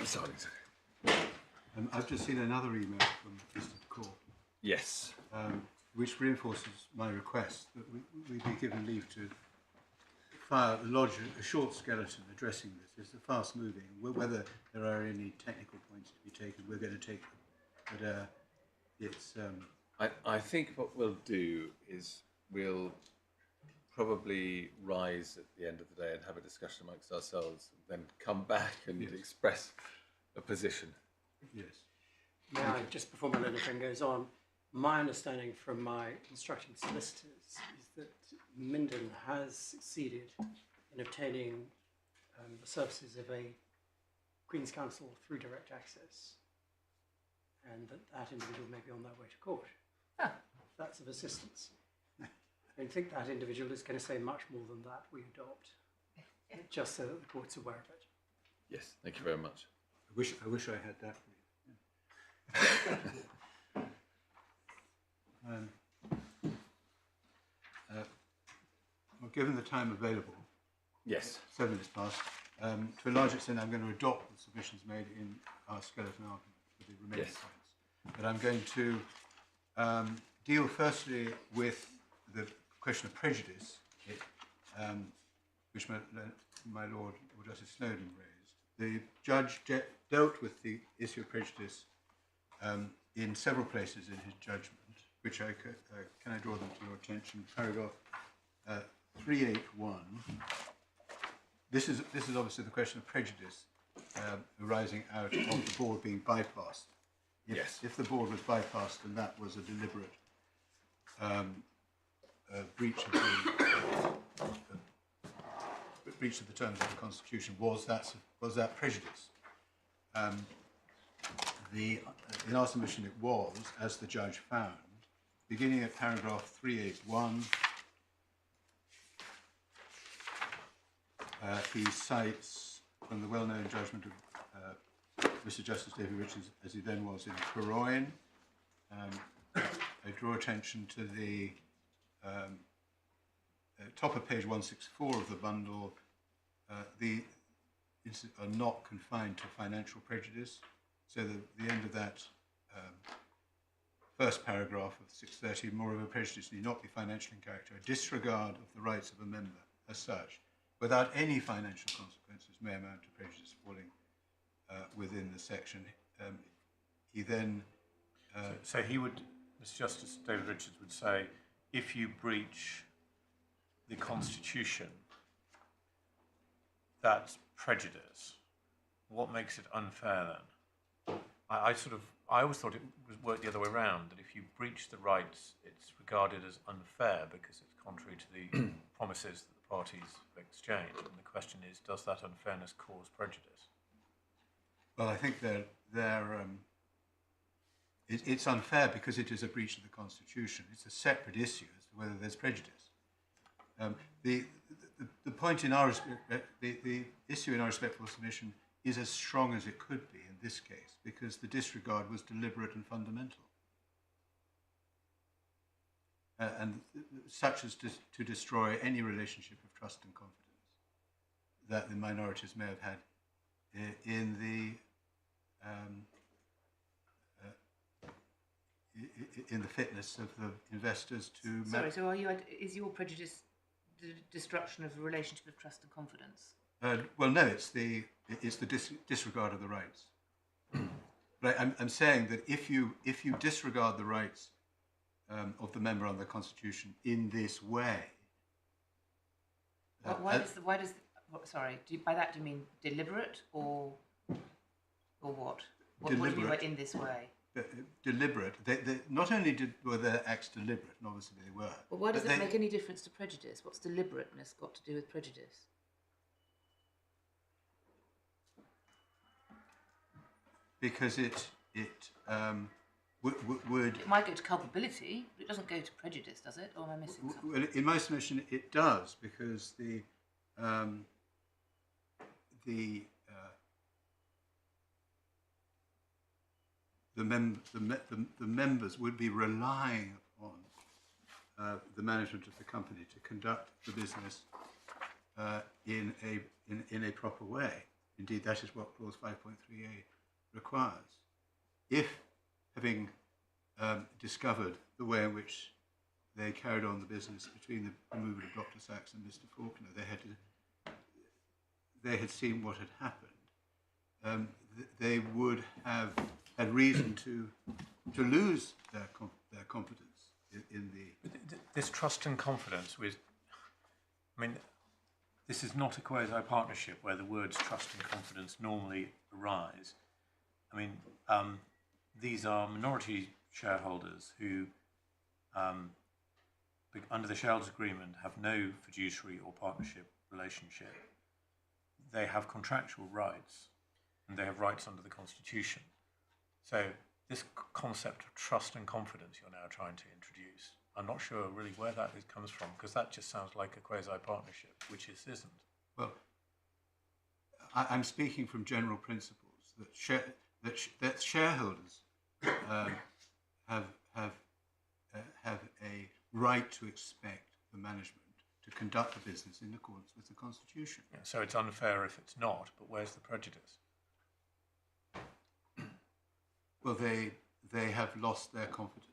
Sorry. I've just seen another email from Mr. Carr, Yes. which reinforces my request that we be given leave to lodge a short skeleton addressing this. It's a fast-moving. Whether there are any technical points to be taken, we're going to take them. But it's... I think what we'll do is we'll probably rise at the end of the day and have a discussion amongst ourselves, and then come back and express a position. Yes. May I, just before my little thing goes on, my understanding from my instructing solicitors is that Minden has succeeded in obtaining the services of a Queen's Counsel through direct access, and that individual may be on their way to court. That's of assistance. I don't think that individual is going to say much more than that we adopt, just so that the court's aware of it. Yes, thank you very much. I wish I had that for you. Well, given the time available, Yes. 7 minutes past, to a large extent I'm going to adopt the submissions made in our skeleton argument for the remaining points. But I'm going to deal firstly with the question of prejudice, which my Lord Justice Snowden raised. The judge dealt with the issue of prejudice in several places in his judgment, which can I draw them to your attention? Paragraph 381. This is obviously the question of prejudice arising out of the board being bypassed. If the board was bypassed, then that was a deliberate breach of the terms of the Constitution. Was that prejudice? In our submission, it was, as the judge found, beginning at paragraph 381. He cites from the well-known judgment of Mr. Justice David Richards, as he then was in Carroin. I draw attention to the top of page 164 of the bundle. The are not confined to financial prejudice. So the end of that first paragraph of 630, moreover, prejudice need not be financial in character. A disregard of the rights of a member as such, without any financial consequences, may amount to prejudice falling within the section. He then... so he would, Mr. Justice David Richards would say, if you breach the Constitution, that's prejudice. What makes it unfair then? I always thought it worked the other way around, that if you breach the rights, it's regarded as unfair because it's contrary to the promises that the parties have exchanged. And the question is, does that unfairness cause prejudice? Well, I think it's unfair because it is a breach of the Constitution. It's a separate issue as to whether there's prejudice. The point in our the issue in our respectful submission is as strong as it could be in this case, because the disregard was deliberate and fundamental, and such as to destroy any relationship of trust and confidence that the minorities may have had in the fitness of the investors to... Sorry, so is your prejudice the destruction of a relationship of trust and confidence? Well, no, it's the disregard of the rights. But I'm saying that if you disregard the rights of the member under the Constitution in this way... sorry, by that do you mean deliberate or what? What do you mean by in this way? Deliberate. Not only were their acts deliberate, and obviously they were. Well, why does it make any difference to prejudice? What's deliberateness got to do with prejudice? Because it would... It might go to culpability, but it doesn't go to prejudice, does it? Or am I missing something? Well, in my submission, it does, because the members would be relying upon the management of the company to conduct the business in a proper way, Indeed, that is what clause 5.3a requires. If, having discovered the way in which they carried on the business between the removal of Dr. Sachs and Mr. Faulkner, they had seen what had happened, they would have had reason to lose their confidence in the... This trust and confidence with, I mean, this is not a quasi-partnership where the words trust and confidence normally arise. I mean, these are minority shareholders who, under the shareholders agreement, have no fiduciary or partnership relationship. They have contractual rights, and they have rights under the Constitution. So this concept of trust and confidence you're now trying to introduce, I'm not sure really where that comes from, because that just sounds like a quasi-partnership, which it isn't. Well, I'm speaking from general principles that shareholders have a right to expect the management to conduct the business in accordance with the Constitution. Yeah, so it's unfair if it's not, but where's the prejudice? Well, they have lost their confidence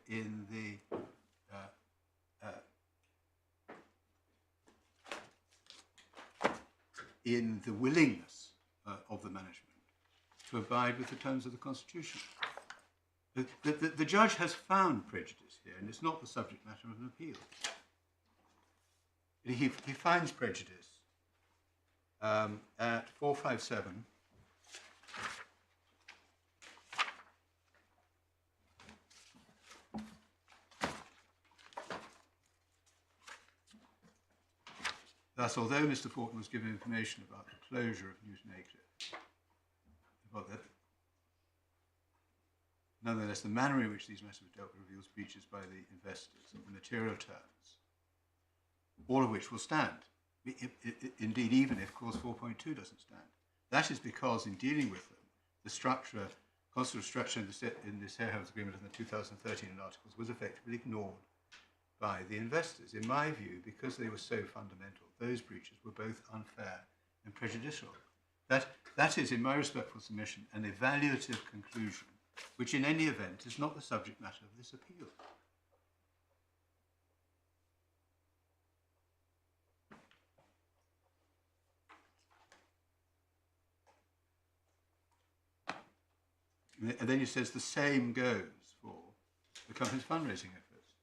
in the willingness of the management to abide with the terms of the Constitution. The judge has found prejudice here, and it's not the subject matter of an appeal. He finds prejudice at 457. Thus, although Mr. Faulkner was given information about the closure of Newton Acre, nonetheless, the manner in which these matters were dealt with reveals breaches by the investors of the material terms, all of which will stand. Indeed, even if clause 4.2 doesn't stand. That is because in dealing with them, the constitutional structure in the shareholders agreement in the 2013 articles was effectively ignored by the investors. In my view, because they were so fundamental, those breaches were both unfair and prejudicial. That is, in my respectful submission, an evaluative conclusion, which in any event is not the subject matter of this appeal. And then he says the same goes for the company's fundraising efforts.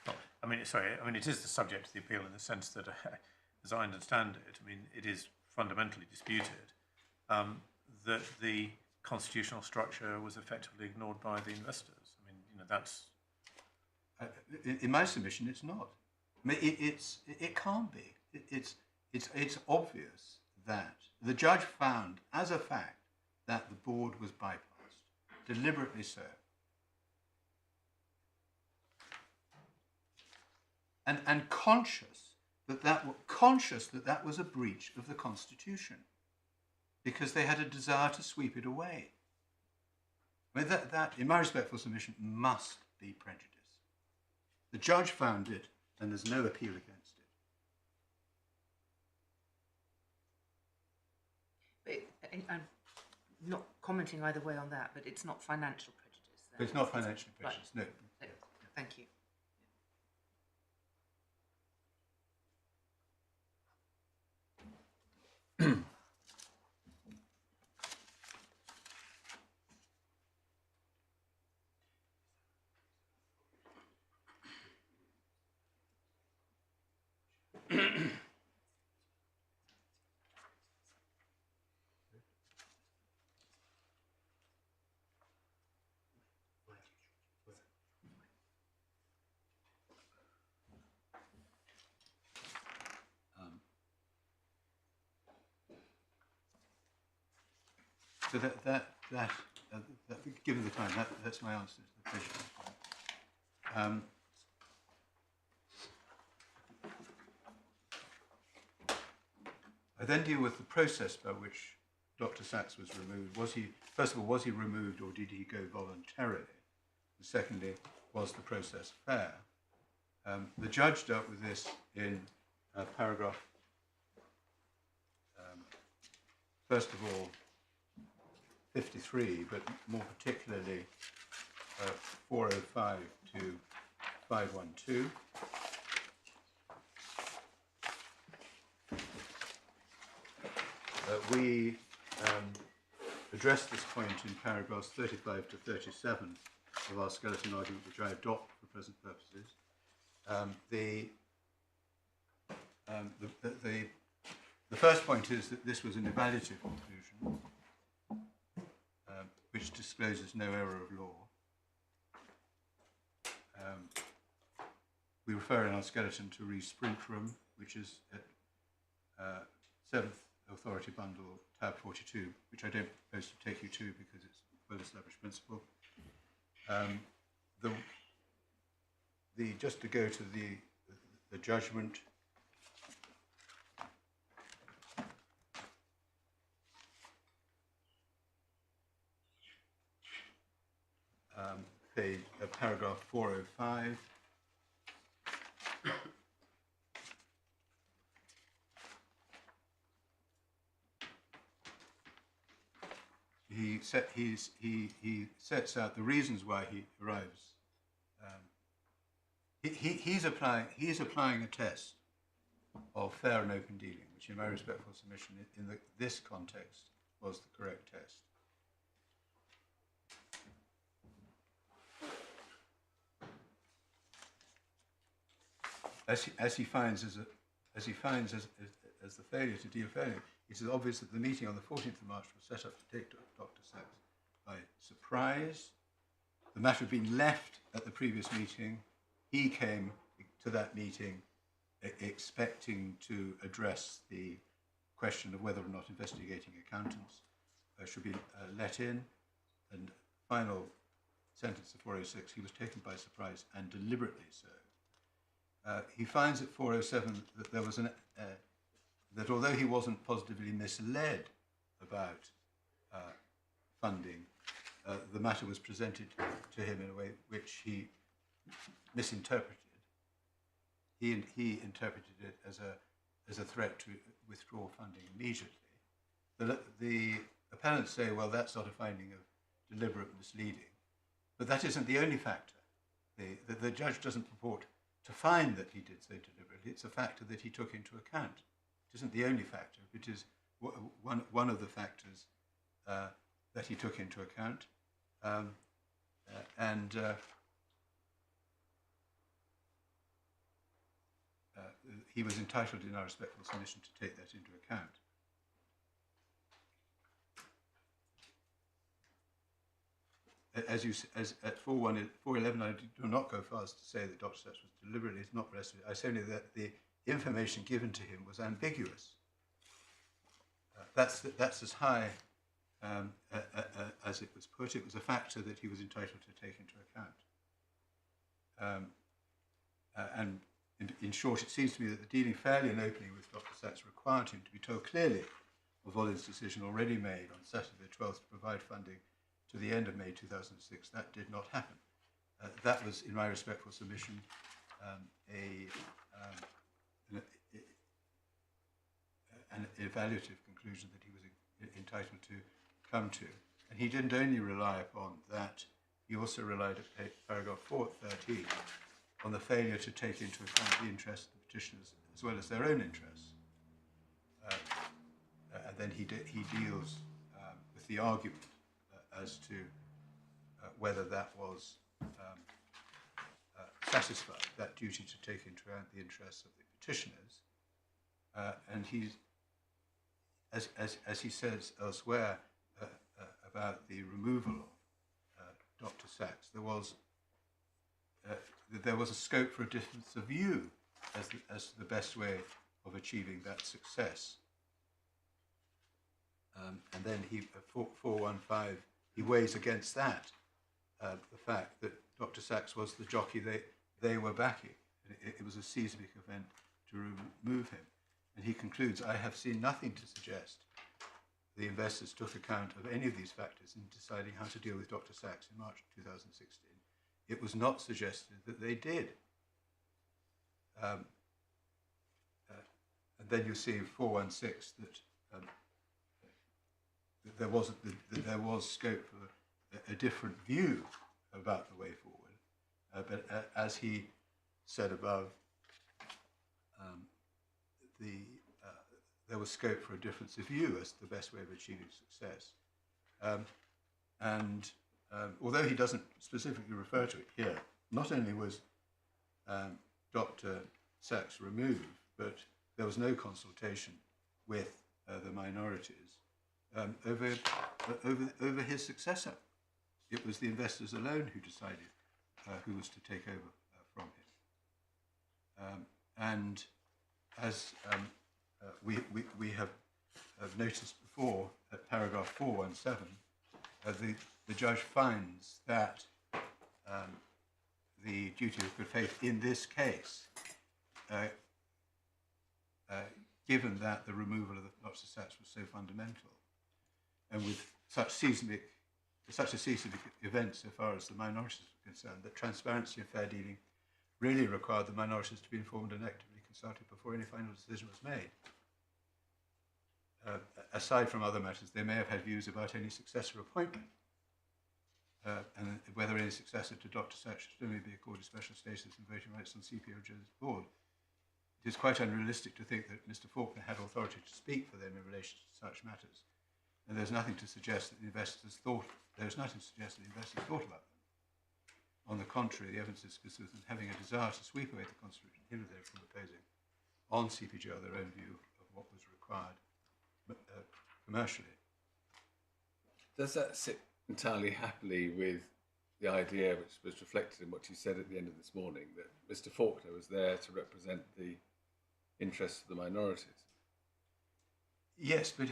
Well, I mean, sorry, I mean, it is the subject of the appeal in the sense that, as I understand it, I mean, it is fundamentally disputed that the constitutional structure was effectively ignored by the investors. I mean, you know, that's... In my submission, it's not. I mean, it can't be. It's obvious that the judge found, as a fact, that the board was bypassed, deliberately so. And conscious that that was a breach of the Constitution, because they had a desire to sweep it away. I mean, that in my respectful submission, must be prejudice. The judge found it, and there's no appeal against it. But I'm not commenting either way on that, but it's not financial prejudice. But it's not financial prejudice, right. No. Thank you. So given the time, that's my answer to the question. I then deal with the process by which Dr. Sachs was removed. First of all, was he removed or did he go voluntarily? And secondly, was the process fair? The judge dealt with this in paragraph first of all, 53, but more particularly 405 to 512. We address this point in paragraphs 35 to 37 of our skeleton argument, which I adopt for present purposes. The first point is that this was an evaluative conclusion, which discloses no error of law. We refer in our skeleton to Re Sprintrum, which is at 7th Authority Bundle, tab 42, which I don't propose to take you to because it's a well-established principle. Just to go to the judgment, paragraph 405. He sets out the reasons why he arrives. He's applying a test of fair and open dealing, which, in my respectful submission, in this context, was the correct test. As he finds as the failure to deal fairly, it is obvious that the meeting on the 14th of March was set up to take Dr. Sachs by surprise. The matter had been left at the previous meeting. He came to that meeting expecting to address the question of whether or not investigating accountants should be let in. And final sentence of 406, he was taken by surprise and deliberately so. He finds at 407 that there was that although he wasn't positively misled about funding, the matter was presented to him in a way which he misinterpreted. He interpreted it as a threat to withdraw funding immediately. The appellants say, well, that's not a finding of deliberate misleading, but that isn't the only factor. The judge doesn't purport to find that he did so deliberately. It's a factor that he took into account. It isn't the only factor. It is one of the factors that he took into account. He was entitled, in our respectful submission, to take that into account. As at 411, I do not go fast to say that Dr. Sachs was deliberately not arrested. I say only that the information given to him was ambiguous. That's as high as it was put. It was a factor that he was entitled to take into account. And in short, it seems to me that the dealing fairly and openly with Dr. Sachs required him to be told clearly of Vollin's decision already made on Saturday the 12th to provide funding to the end of May 2006. That did not happen. That was, in my respectful submission, an evaluative conclusion that he was entitled to come to. And he didn't only rely upon that, he also relied at paragraph 413 on the failure to take into account the interests of the petitioners as well as their own interests. And then he deals with the argument as to whether that was satisfied, that duty to take into account the interests of the petitioners. And he's, as he says elsewhere about the removal of Dr. Sachs, there was a scope for a difference of view as the best way of achieving that success. And then 415, he weighs against that the fact that Dr. Sachs was the jockey they were backing. It was a seismic event to remove him. And he concludes, I have seen nothing to suggest the investors took account of any of these factors in deciding how to deal with Dr. Sachs in March 2016. It was not suggested that they did. And then you see in 416 that that there was scope for a different view about the way forward. But as he said above, there was scope for a difference of view as the best way of achieving success. Although he doesn't specifically refer to it here, not only was Dr. Sachs removed, but there was no consultation with the minorities over his successor. It was the investors alone who decided who was to take over from him. And as we have noticed before, at paragraph 417, the judge finds that the duty of good faith in this case, given that the removal of Dr. Sachs was so fundamental, and with such a seismic event so far as the minorities were concerned, that transparency and fair dealing really required the minorities to be informed and actively consulted before any final decision was made. Aside from other matters, they may have had views about any successor appointment, and whether any successor to Dr. Sachs should only be accorded special status and voting rights on CPGL's board. It is quite unrealistic to think that Mr. Faulkner had authority to speak for them in relation to such matters, and there's nothing to suggest that the investors thought about them. On the contrary, the evidence is consistent with having a desire to sweep away the Constitution hitherto from opposing on CPGL their own view of what was required commercially. Does that sit entirely happily with the idea, which was reflected in what you said at the end of this morning, that Mr. Faulkner was there to represent the interests of the minorities? Yes, but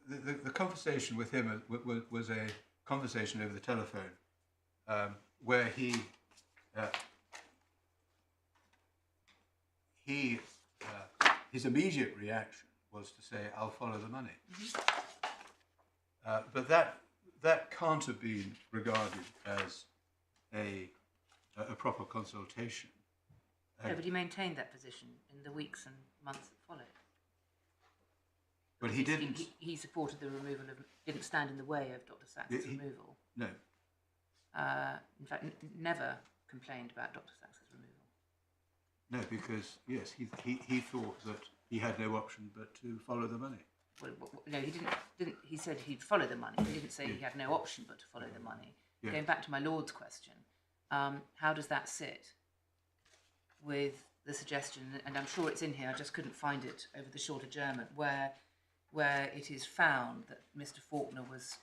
the conversation with him was a conversation over the telephone, where his immediate reaction was to say, "I'll follow the money." Mm-hmm. But that can't have been regarded as a proper consultation. No, but he maintained that position in the weeks and months that followed. But he didn't. He supported the removal of, didn't stand in the way of Dr. Sachs' removal. No. In fact, never complained about Dr. Sachs' removal. No, because yes, he thought that he had no option but to follow the money. Well, no, he didn't. He said he'd follow the money. He didn't say he had no option but to follow the money. Yeah. Going back to my Lord's question, how does that sit with the suggestion? And I'm sure it's in here. I just couldn't find it over the short adjournment where it is found that Mr. Faulkner was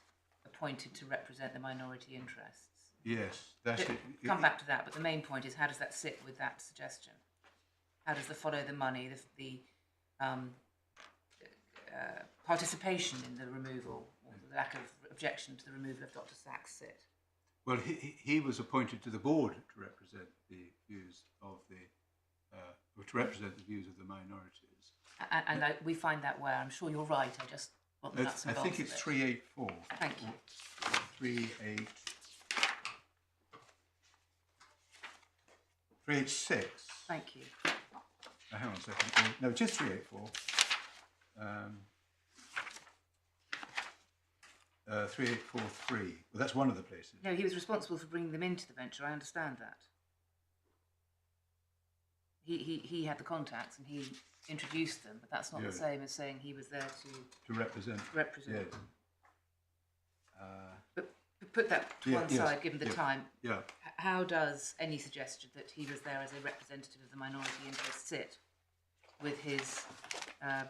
appointed to represent the minority interests. Yes, that's it. Come back to that, but the main point is, how does that sit with that suggestion? How does the follow the money, the participation in the removal, or the lack of objection to the removal of Dr. Sachs sit? Well, he was appointed to the board to represent the views of the minorities. And we find that where? I'm sure you're right. I just want the nuts and bolts. I think it's 384. Thank you. 386. Thank you. Hang on a second. No, just 384. 3843. Well, that's one of the places. No, he was responsible for bringing them into the venture. I understand that. He had the contacts and he introduced them, but that's not the same as saying he was there to represent. Yes. But put that to one side, given the time. Yeah. How does any suggestion that he was there as a representative of the minority interest sit with his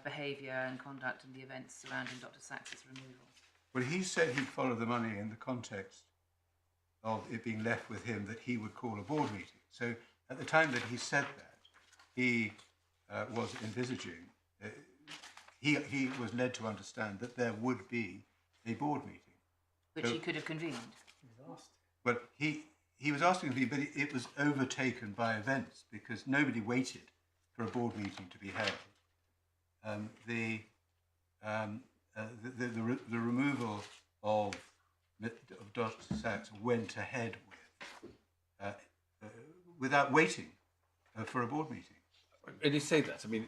behaviour and conduct in the events surrounding Dr. Sachs' removal? Well, he said he'd follow the money in the context of it being left with him that he would call a board meeting. So at the time that he said that, he was envisaging, he was led to understand that there would be a board meeting. Which he could have convened. He was asked. Well, he was asking to be, but it was overtaken by events because nobody waited for a board meeting to be held. The removal of Dr. Sachs went ahead without waiting for a board meeting. And you say that, I mean,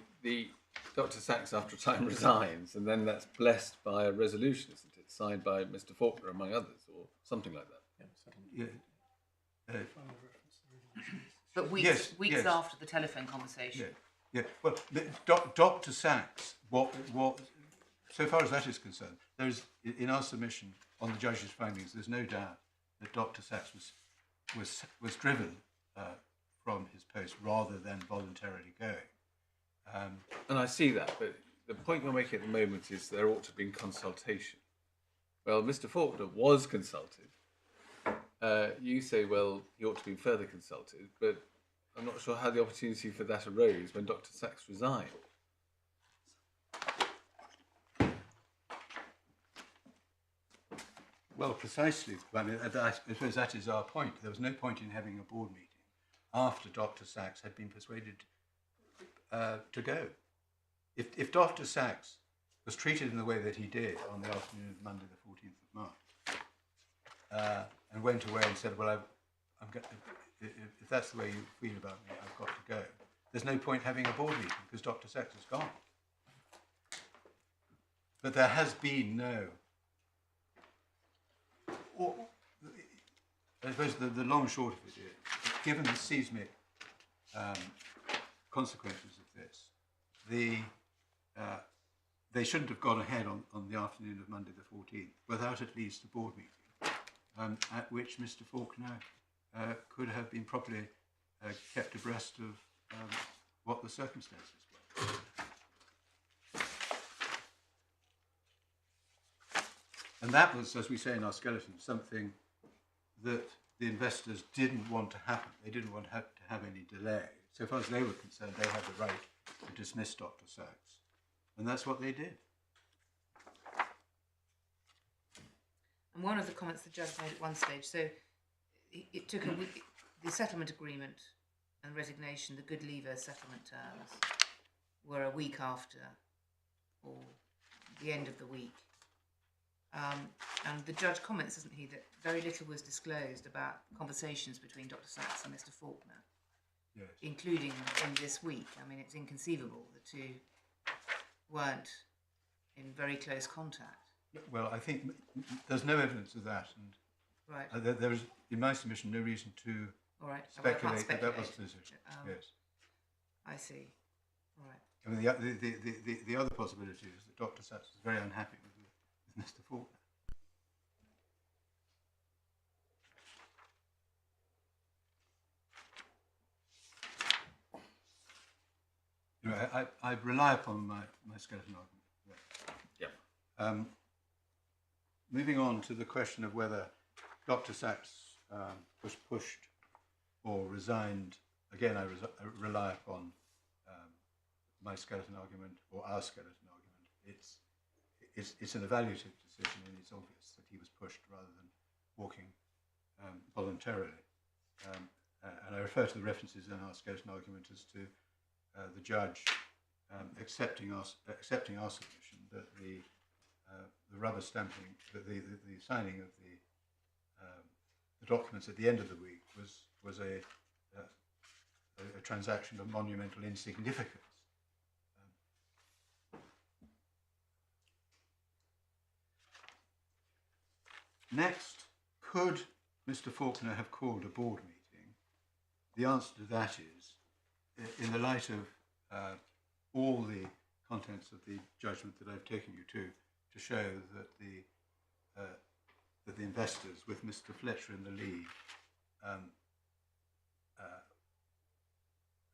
Dr. Sachs after a time resigns, and then that's blessed by a resolution, isn't it? Signed by Mr. Faulkner, among others, or something like that. Yeah. But weeks after the telephone conversation. Yeah. Well, Dr. Sachs, what, so far as that is concerned, there's in our submission on the judge's findings, there's no doubt that Dr. Sachs was driven from his post rather than voluntarily going. And I see that, but the point you're making at the moment is there ought to have been consultation. Well, Mr. Faulkner was consulted. You say, well, he ought to be further consulted, but I'm not sure how the opportunity for that arose when Dr. Sachs resigned. Well, precisely. I mean, I suppose that is our point. There was no point in having a board meeting after Dr. Sachs had been persuaded to go. If Dr. Sachs was treated in the way that he did on the afternoon of Monday, the 14th of March, and went away and said, well, if that's the way you feel about me, I've got to go. There's no point having a board meeting because Dr. Sachs is gone. But there has been no... I suppose the long and short of it is, given the seismic consequences of this, they shouldn't have gone ahead on the afternoon of Monday the 14th without at least a board meeting at which Mr. Faulkner could have been properly kept abreast of what the circumstances were. And that was, as we say in our skeleton, something that the investors didn't want to happen. They didn't want to have any delay. So far as they were concerned, they had the right to dismiss Dr. Sachs. And that's what they did. And one of the comments the judge made at one stage, so it took a week, the settlement agreement and resignation, the good leaver settlement terms, were a week after, or the end of the week. And the judge comments, doesn't he, that very little was disclosed about conversations between Dr. Sachs and Mr. Faulkner, Yes. including in this week. I mean, it's inconceivable the two weren't in very close contact. Well, I think there's no evidence of that. And Right. there is, in my submission, no reason to All right. speculate that that was the decision. Yes. I see. All right. I mean, the other possibility is that Dr. Sachs was very unhappy with Mr. Faulkner. You know, I rely upon my skeleton argument. Yeah. Moving on to the question of whether Dr. Sachs was pushed or resigned, again, I rely upon my skeleton argument or our skeleton argument. It's an evaluative decision, and it's obvious that he was pushed rather than walking voluntarily. And I refer to the references in our skeleton argument as to the judge accepting our submission that the rubber stamping, the signing of the documents at the end of the week was a transaction of monumental insignificance. Next, could Mr. Faulkner have called a board meeting? The answer to that is, in the light of all the contents of the judgment that I've taken you to show that the investors, with Mr. Fletcher in the lead,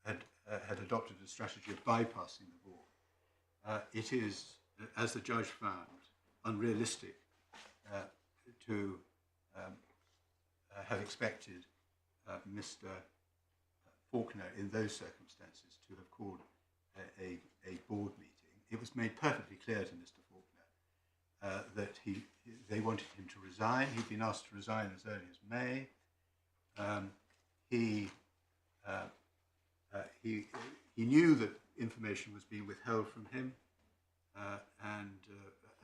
had adopted a strategy of bypassing the board. It is, as the judge found, unrealistic to have expected Mr. Faulkner in those circumstances to have called a board meeting. It was made perfectly clear to Mr. Faulkner that they wanted him to resign. He'd been asked to resign as early as May. He knew that information was being withheld from him, and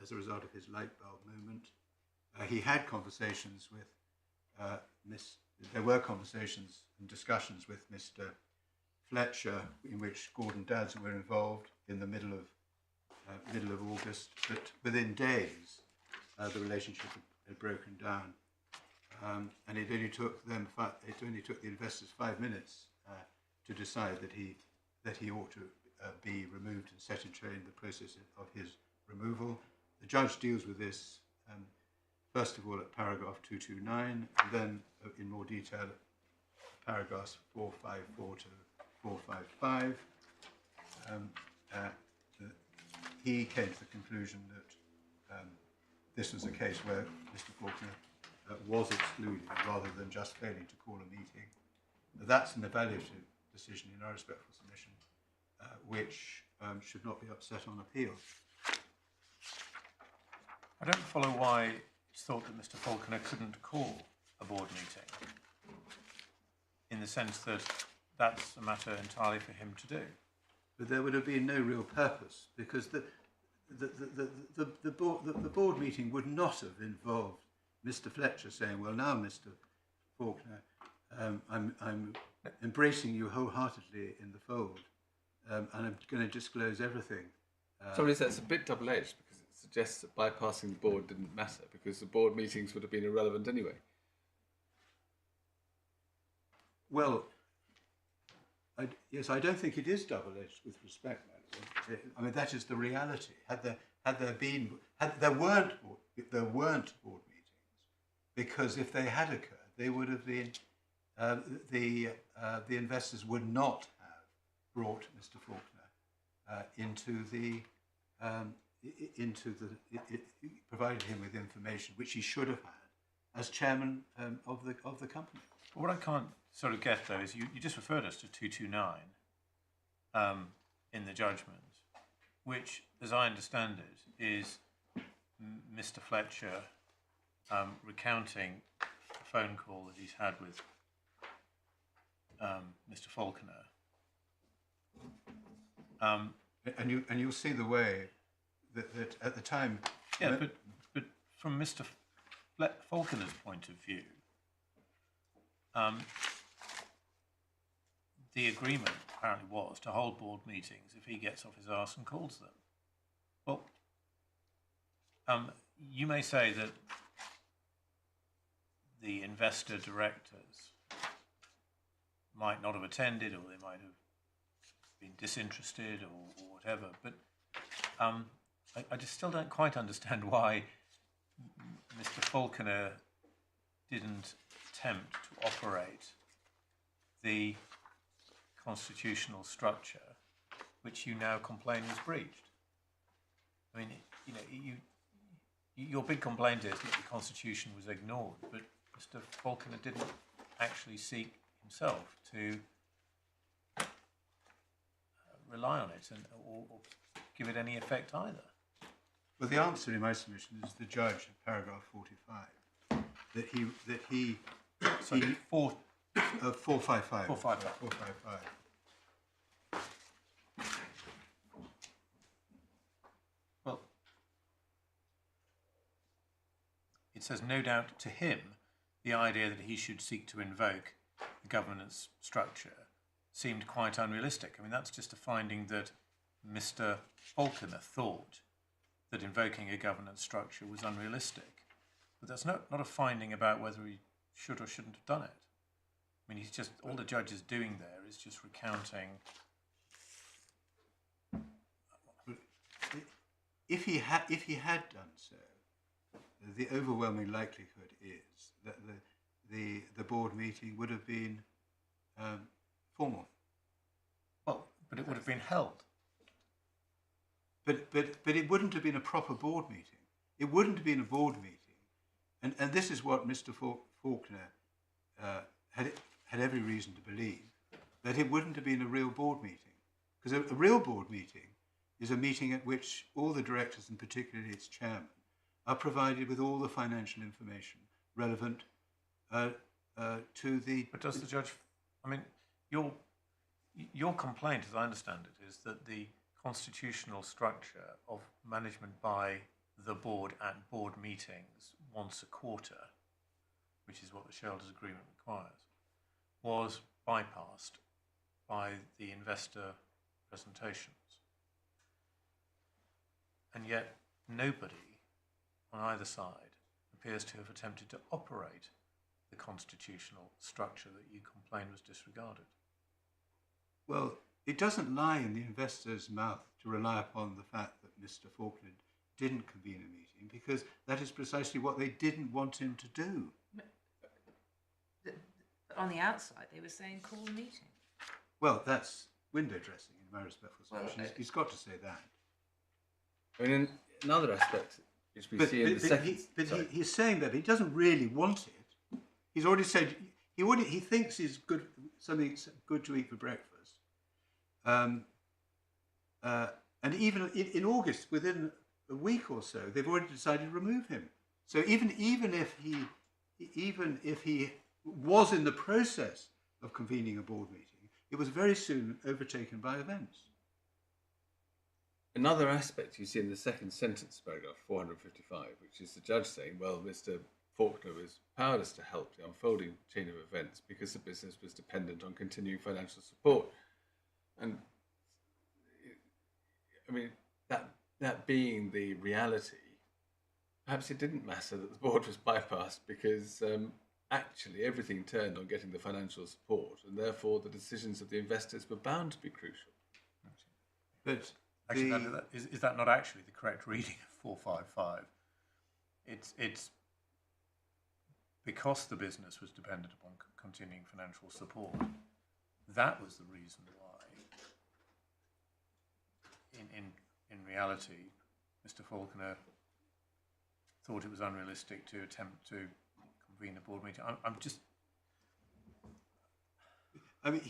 as a result of his light bulb moment, he had conversations with there were conversations and discussions with Mr. Fletcher in which Gordon Dadson were involved, in the middle of August, but within days the relationship had broken down, and it only took the investors 5 minutes to decide that he ought to be removed and set in train the process of his removal. The judge deals with this first of all at paragraph 229, and then in more detail at paragraphs 454 to 455. He came to the conclusion that this was a case where Mr. Faulkner was excluded rather than just failing to call a meeting. That's an evaluative decision in our respectful submission, which should not be upset on appeal. I don't follow why it's thought that Mr. Faulkner couldn't call a board meeting, in the sense that that's a matter entirely for him to do. But there would have been no real purpose, because the board meeting would not have involved Mr. Fletcher saying, "Well, now, Mr. Faulkner, I'm embracing you wholeheartedly in the fold, and I'm going to disclose everything." Somebody says it's a bit double-edged because it suggests that bypassing the board didn't matter because the board meetings would have been irrelevant anyway. Well, yes, I don't think it is double-edged with respect, Madam. I mean, that is the reality. There weren't board meetings, because if they had occurred, they would have been the investors would not have brought Mr. Faulkner provided him with information which he should have had as chairman of the company. But what I can't sort of get, though, is you just referred us to 229 in the judgment, which, as I understand it, is Mr. Fletcher recounting a phone call that he's had with Mr. Faulkner. And you'll see the way that at the time... Yeah, but from Mr. Faulkner's point of view, the agreement apparently was to hold board meetings if he gets off his arse and calls them. Well, you may say that the investor directors might not have attended, or they might have been disinterested, or whatever, but I just still don't quite understand why Mr. Faulkner didn't attempt to operate the constitutional structure which you now complain was breached. I mean, your big complaint is that the Constitution was ignored, but Mr. Faulkner didn't actually seek himself to rely on it or give it any effect either. Well, the answer in my submission is the judge in paragraph 45 that he 455. 455. Well, it says, no doubt to him, the idea that he should seek to invoke the governance structure seemed quite unrealistic. I mean, that's just a finding that Mr. Faulkner thought that invoking a governance structure was unrealistic. But that's not a finding about whether he should or shouldn't have done it. I mean, he's just, all the judge is doing there is just recounting. If he had done so, the overwhelming likelihood is that the board meeting would have been formal. Well, but it would have been held. But it wouldn't have been a proper board meeting. It wouldn't have been a board meeting. And this is what Mr. Faulkner had every reason to believe, that it wouldn't have been a real board meeting. Because a real board meeting is a meeting at which all the directors, and particularly its chairman, are provided with all the financial information relevant to the... But does the judge... I mean, your complaint, as I understand it, is that the constitutional structure of management by the board at board meetings once a quarter, which is what the shareholders agreement requires, was bypassed by the investor presentations. and yet nobody on either side appears to have attempted to operate the constitutional structure that you complain was disregarded. Well, it doesn't lie in the investor's mouth to rely upon the fact that Mr. Faulkner didn't convene a meeting, because that is precisely what they didn't want him to do. But on the outside, they were saying call a meeting. Well, that's window dressing in my respectful submission. Well, He's got to say that. I mean, in another aspect, which we see in the second... He's saying that he doesn't really want it. He's already said he thinks it's good, something good to eat for breakfast. And even in August, within a week or so, they've already decided to remove him. So even if he was in the process of convening a board meeting, it was very soon overtaken by events. Another aspect you see in the second sentence, paragraph 455, which is the judge saying, well, Mr. Faulkner was powerless to help the unfolding chain of events because the business was dependent on continuing financial support. And, I mean, that being the reality, perhaps it didn't matter that the board was bypassed because actually everything turned on getting the financial support, and therefore the decisions of the investors were bound to be crucial. But actually, is that not actually the correct reading of 455? It's because the business was dependent upon continuing financial support. That was the reason why, in reality, Mr. Faulkner thought it was unrealistic to attempt to convene a board meeting. I'm just... I mean,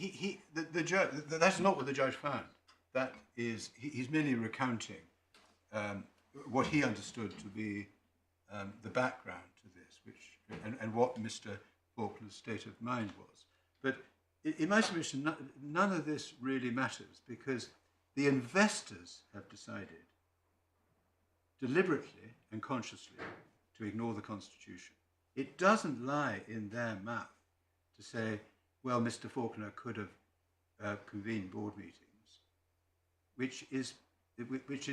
the judge, that's not what the judge found. That is, he's merely recounting what he understood to be the background to this, and what Mr. Faulkner's state of mind was. But in my submission, none of this really matters, because the investors have decided deliberately and consciously to ignore the Constitution. It doesn't lie in their mouth to say, well, Mr. Faulkner could have convened board meetings, which is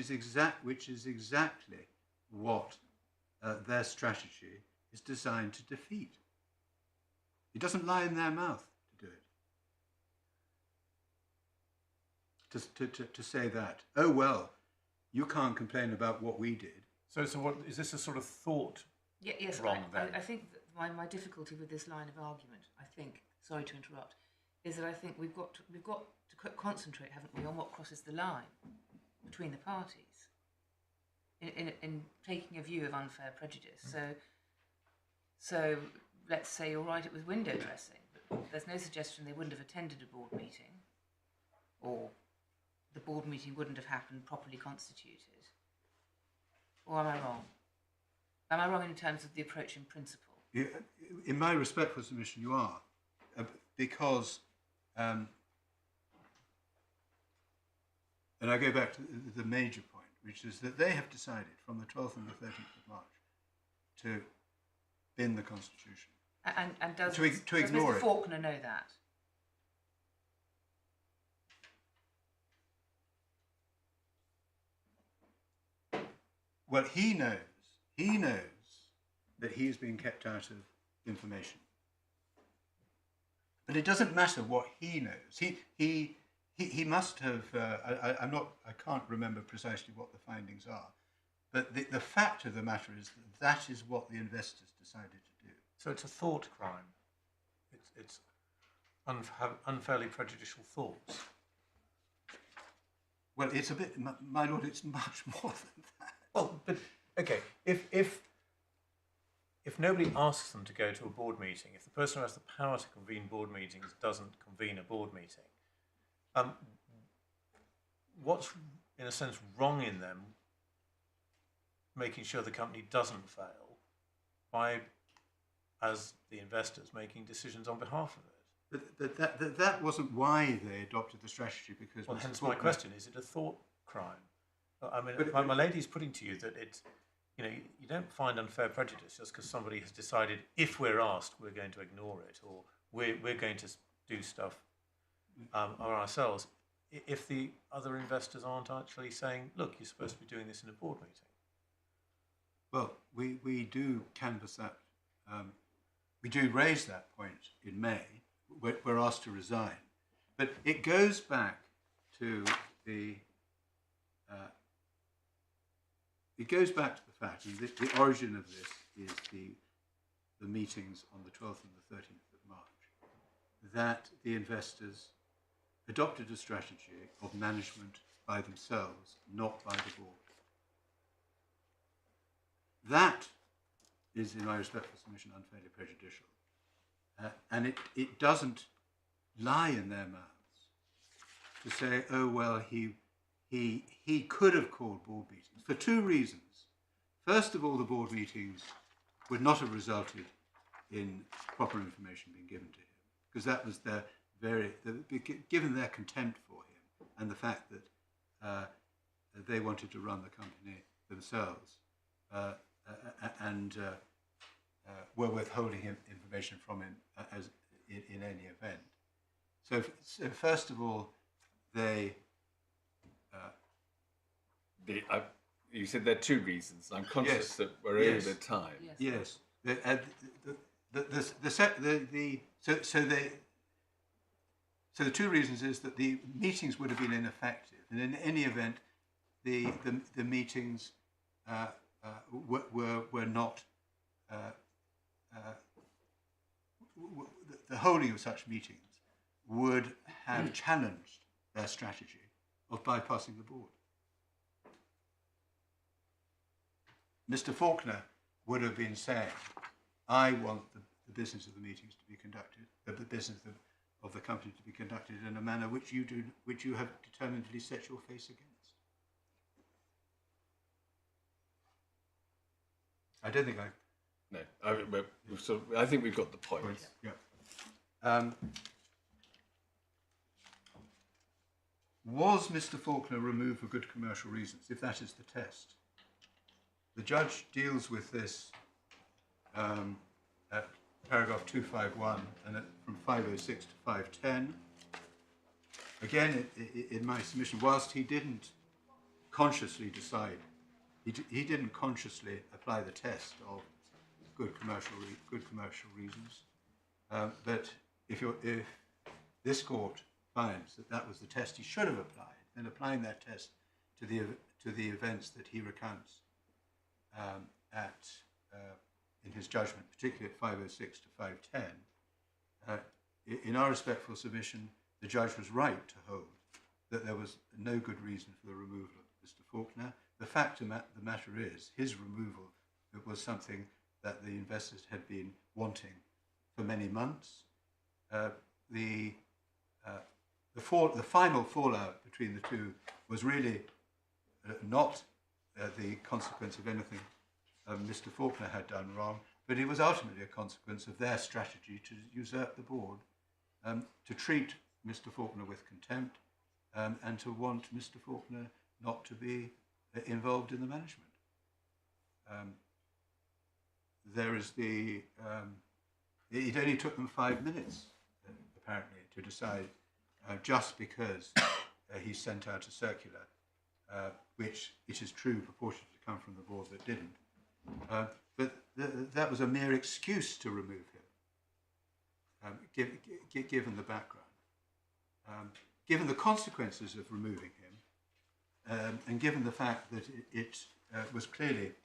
exactly what their strategy is designed to defeat. It doesn't lie in their mouth to do it. To say that, oh well, you can't complain about what we did. So what is this a sort of thought? Yes, wrong then? I think that my difficulty with this line of argument, sorry to interrupt, is that I think we've got to concentrate, haven't we, on what crosses the line between the parties in taking a view of unfair prejudice. So let's say you're right, it was window dressing, but there's no suggestion they wouldn't have attended a board meeting, or the board meeting wouldn't have happened properly constituted. Or am I wrong? Am I wrong in terms of the approach in principle? In my respectful submission, you are, because, and I go back to the major point, which is that they have decided from the 12th and the 13th of March to bin the Constitution. And does ignore Mr. Faulkner know that? Well, he knows that he is being kept out of information. But it doesn't matter what he knows. He must have, I can't remember precisely what the findings are, but the fact of the matter is that is what the investors decided to do. So it's a thought crime. It's unfairly prejudicial thoughts. Well, it's a bit, my lord, it's much more than that. Well, but okay, if nobody asks them to go to a board meeting, if the person who has the power to convene board meetings doesn't convene a board meeting, what's in a sense wrong in them making sure the company doesn't fail by, as the investors, making decisions on behalf of it? But that wasn't why they adopted the strategy, because... Well, hence my question, is it a thought crime? I mean, my lady's putting to you that it's, you don't find unfair prejudice just because somebody has decided, if we're asked, we're going to ignore it, or we're going to do stuff on ourselves. if the other investors aren't actually saying, look, you're supposed to be doing this in a board meeting? Well, we do canvass that. We do raise that point in May. We're asked to resign. But it goes back to the fact, and the origin of this is the meetings on the 12th and the 13th of March, that the investors adopted a strategy of management by themselves, not by the board. That is, in my respectful submission, unfairly prejudicial. And it doesn't lie in their mouths to say, oh, well, he could have called board meetings for two reasons. First of all, the board meetings would not have resulted in proper information being given to him, because that was given their contempt for him and the fact that they wanted to run the company themselves and were withholding information from him as in any event. So first of all, you said there are two reasons. I'm conscious that we're over time. Yes. So the two reasons is that the meetings would have been ineffective, and in any event, the meetings were not. The holding of such meetings would have challenged their strategy of bypassing the board. Mr. Faulkner would have been saying, I want the business of the meetings to be conducted, the business of the company to be conducted in a manner which you have determinedly set your face against. I don't think I think we've got the point. Yeah. Was Mr. Faulkner removed for good commercial reasons, if that is the test? The judge deals with this at paragraph 251 and from 506 to 510. Again, in my submission, whilst he didn't consciously decide, he didn't consciously apply the test of good commercial reasons. But if this court finds that that was the test he should have applied, then applying that test to the events that he recounts in his judgment, particularly at 506 to 510, in our respectful submission, the judge was right to hold that there was no good reason for the removal of Mr. Faulkner. The fact of the matter is, his removal was something that the investors had been wanting for many months. The final fallout between the two was really not the consequence of anything Mr. Faulkner had done wrong, but it was ultimately a consequence of their strategy to usurp the board, to treat Mr. Faulkner with contempt, and to want Mr. Faulkner not to be involved in the management. There is it only took them 5 minutes, apparently, to decide, just because he sent out a circular, which it is true purported to come from the board that didn't. But that was a mere excuse to remove him, given the background. Given the consequences of removing him, and given the fact that it was clearly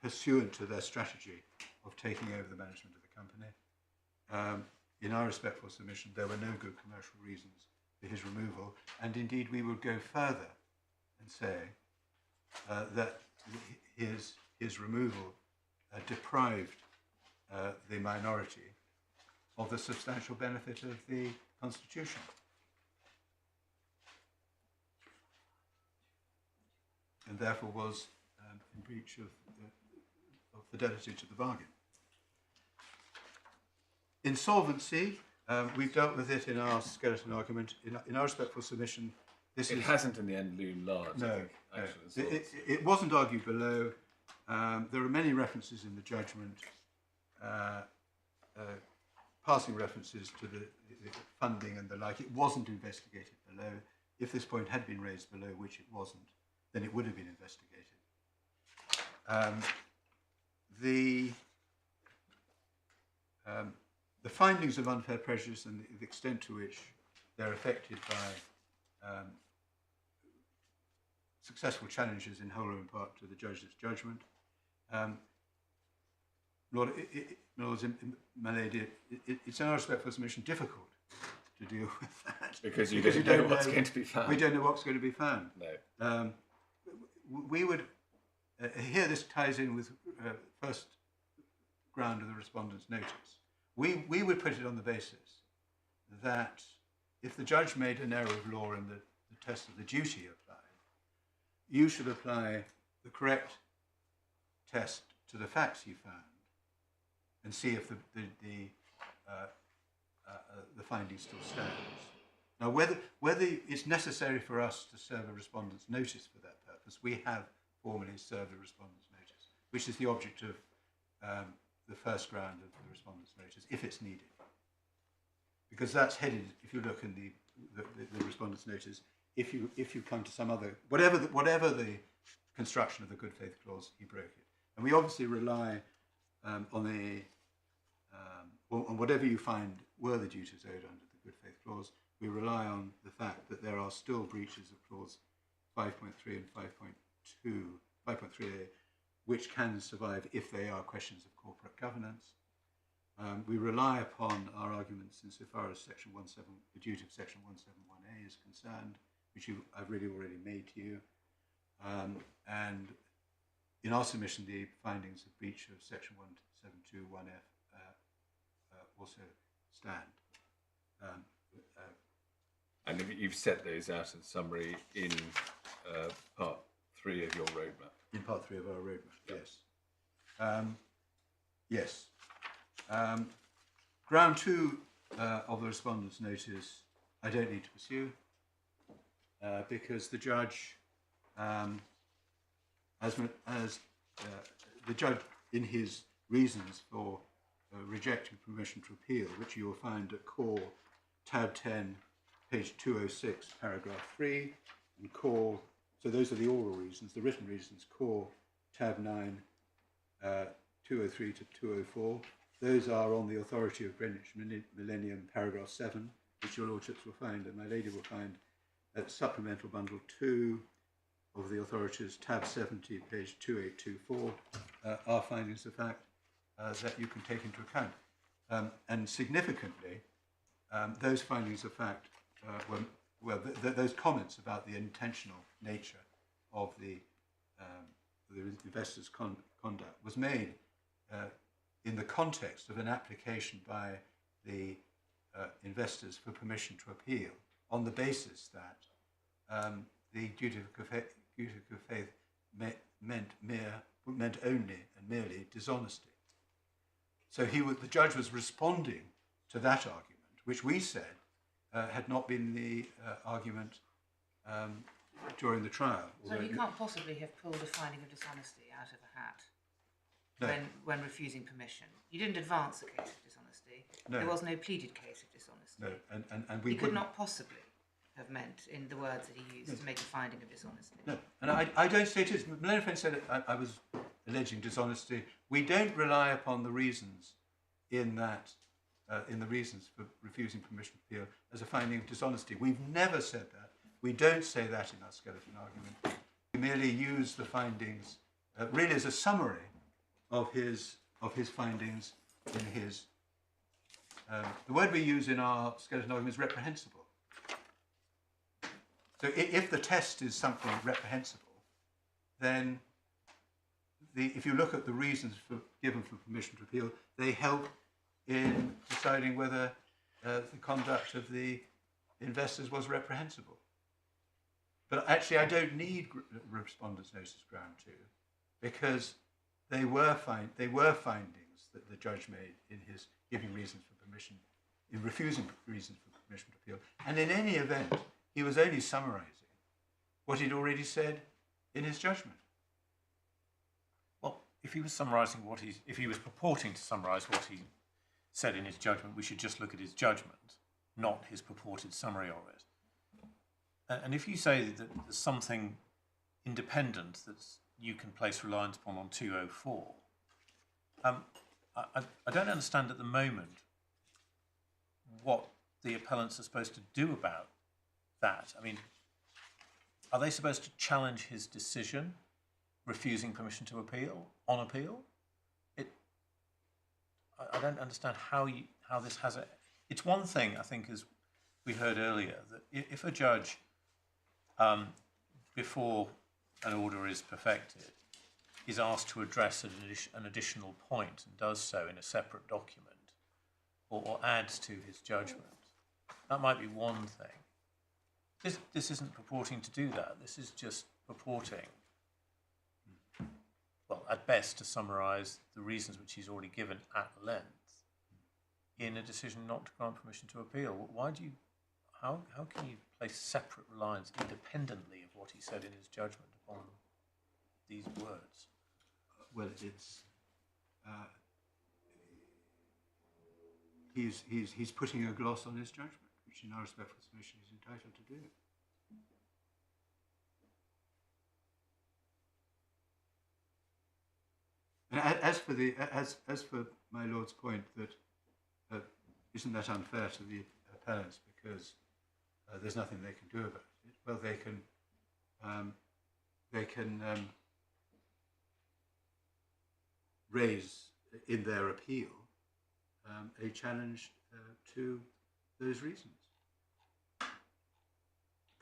pursuant to their strategy of taking over the management of the company, in our respectful submission, there were no good commercial reasons for his removal, and indeed we would go further and say that his removal deprived the minority of the substantial benefit of the Constitution. And therefore was in breach of fidelity to the bargain. Insolvency, we've dealt with it in our skeleton argument. In our respectful submission, It hasn't in the end loomed large. No, it wasn't argued below. There are many references in the judgment passing references to the funding and the like. It wasn't investigated below. If this point had been raised below, which it wasn't, then it would have been investigated. The findings of unfair prejudice and the extent to which they're affected by successful challenges in whole or in part to the judge's judgment. Lords, my lady, it's in our respectful submission difficult to deal with that. Because you don't know what's going to be found. We don't know what's going to be found. No. We would, here this ties in with first ground of the respondent's notice. We would put it on the basis that if the judge made an error of law in the test of the duty applied, you should apply the correct test to the facts you found and see if the finding still stands. Now, whether it's necessary for us to serve a respondent's notice for that purpose, we have formally served a respondent's notice, which is the object of the first ground of the respondent's notice, if it's needed. Because that's headed, if you look in the respondent's notice, if you come to some other, whatever the construction of the good faith clause, he broke it. And we obviously rely on whatever you find were the duties owed under the good faith clause. We rely on the fact that there are still breaches of clause 5.3 and 5.2, 5.3a, which can survive if they are questions of corporate governance. We rely upon our arguments insofar as the duty of section 171A is concerned, which I've really already made to you. And in our submission, the findings of breach of section 172(1)(f) also stand. And you've set those out in summary in part 3 of your roadmap. In part 3 of our roadmap, yes. Yes. Ground 2 of the respondent's notice, I don't need to pursue because the judge, the judge in his reasons for rejecting permission to appeal, which you will find at core tab 10, page 206, paragraph 3, and core, so those are the oral reasons, the written reasons, core tab 9, 203 to 204. Those are on the authority of Greenwich Millennium, paragraph 7, which your lordships will find, and my lady will find at supplemental bundle 2 of the authorities, tab 70, page 2824, are findings of fact that you can take into account. And significantly, those findings of fact those comments about the intentional nature of the investor's conduct was made in the context of an application by the investors for permission to appeal on the basis that the duty of good faith meant only and merely dishonesty. So the judge was responding to that argument, which we said had not been the argument during the trial. So you can't possibly have pulled a finding of dishonesty out of a hat when refusing permission. You didn't advance a case of dishonesty. No. There was no pleaded case of dishonesty. No, and we could couldn't. not possibly have meant in the words that he used to make a finding of dishonesty. No, and I don't say it is. Millennium Friend said I was alleging dishonesty. We don't rely upon the reasons in the reasons for refusing permission to appeal as a finding of dishonesty. We've never said that. We don't say that in our skeleton argument. We merely use the findings really as a summary of his findings in his. The word we use in our skeleton argument is reprehensible. So if the test is something reprehensible, then if you look at the reasons given for permission to appeal, they help in deciding whether the conduct of the investors was reprehensible. But actually, I don't need respondent's notice ground 2 because they were findings that the judge made in his giving reasons for permission, in refusing reasons for permission to appeal. And in any event, he was only summarising what he'd already said in his judgment. Well, if he was summarising if he was purporting to summarise what he said in his judgment we should just look at his judgment, not his purported summary of it. And if you say that there's something independent that you can place reliance upon on 204, I don't understand at the moment what the appellants are supposed to do about that. I mean, are they supposed to challenge his decision, refusing permission to appeal, on appeal? I don't understand how this has a... It's one thing, I think, as we heard earlier, that if a judge, before an order is perfected, is asked to address an additional point and does so in a separate document or adds to his judgment, that might be one thing. This isn't purporting to do that. This is just purporting, well, at best, to summarise the reasons which he's already given at length in a decision not to grant permission to appeal. Why do you... How can you place separate reliance independently of what he said in his judgment upon these words? Well, it's he's putting a gloss on his judgment, which in our respectful submission he's entitled to do. And as for my lord's point that isn't that unfair to the appellants because there's nothing they can do about it. Well, they can raise in their appeal a challenge to those reasons.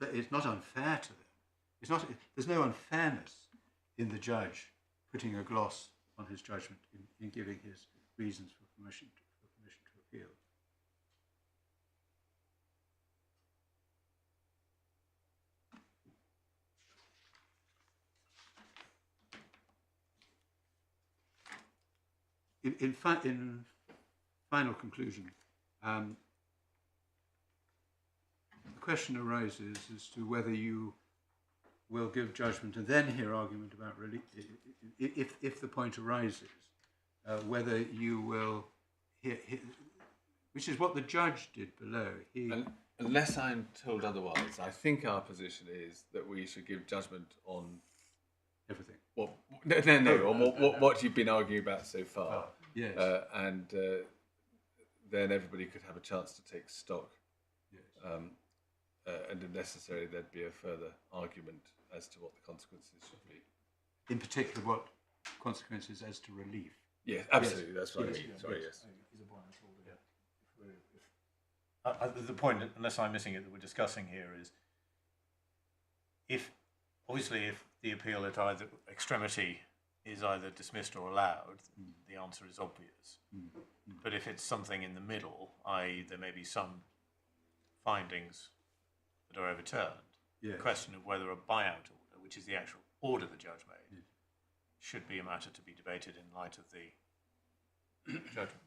That it's not unfair to them. It's not. There's no unfairness in the judge putting a gloss on his judgment in giving his reasons for permission to appeal. In final conclusion, the question arises as to whether you will give judgment and then hear argument about relief. If the point arises, whether you will hear, which is what the judge did below. Unless I'm told otherwise, I think our position is that we should give judgment on everything. Well, on what you've been arguing about so far. Yes. And then everybody could have a chance to take stock. Yes. And if necessary, there'd be a further argument as to what the consequences should be. In particular, what consequences as to relief. Yes, absolutely. Yes. That's right. Yes. Sorry, yes. The point, unless I'm missing it, that we're discussing here is if the appeal at either extremity is either dismissed or allowed, the answer is obvious. But if it's something in the middle, i.e. there may be some findings that are overturned, the question of whether a buyout order, which is the actual order the judge made, should be a matter to be debated in light of the judgment.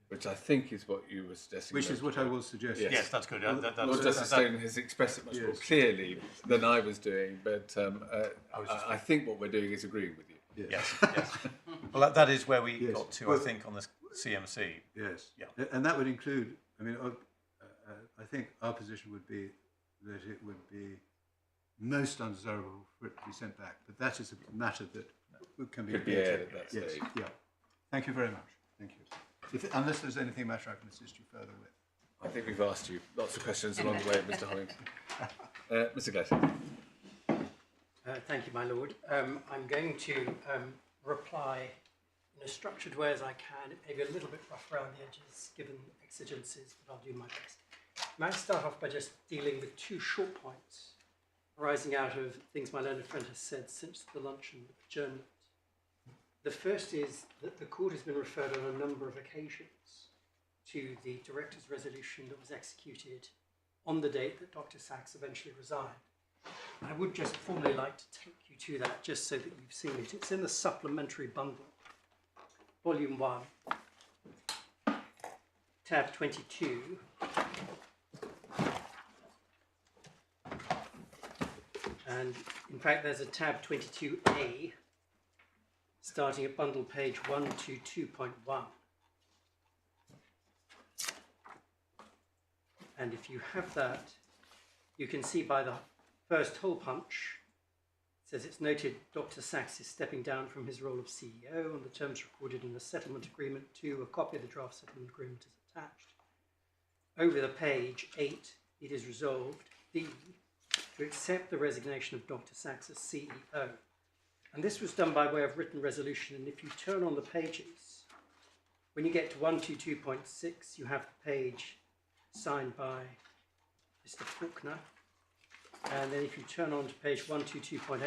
Which I think is what you were suggesting. Which is what I will suggest. Yes, that's good. Lord Justice Snowden has expressed it much more clearly than I was doing, but I think what we're doing is agreeing with you. Yes. Well, that is where we got to, I think, on the CMC. Yes. Yeah. And that would include, I mean, I think our position would be that it would be most undesirable for it to be sent back, but that is a matter that can be aired at that stage. Yeah. Thank you very much. Thank you. Unless there's anything matter I can assist you further with. I think we've asked you lots of questions along the way, Mr. Hollings. Mr. Glasser. Thank you, my lord. I'm going to reply in as structured way as I can. It may be a little bit rough around the edges, given exigencies, but I'll do my best. May I start off by just dealing with two short points arising out of things my learned friend has said since the luncheon adjournment. The first is that the court has been referred on a number of occasions to the director's resolution that was executed on the date that Dr. Sachs eventually resigned. I would just formally like to take you to that just so that you've seen it. It's in the supplementary bundle, volume 1, tab 22. And in fact, there's a tab 22A starting at bundle page 122.1. And if you have that, you can see by the first hole punch, it says it's noted Dr. Sachs is stepping down from his role of CEO on the terms recorded in the settlement agreement. 2, a copy of the draft settlement agreement is attached. Over the page 8, it is resolved, D, to accept the resignation of Dr. Sachs as CEO. And this was done by way of written resolution. And if you turn on the pages, when you get to 122.6, you have the page signed by Mr. Faulkner. And then if you turn on to page 122.8,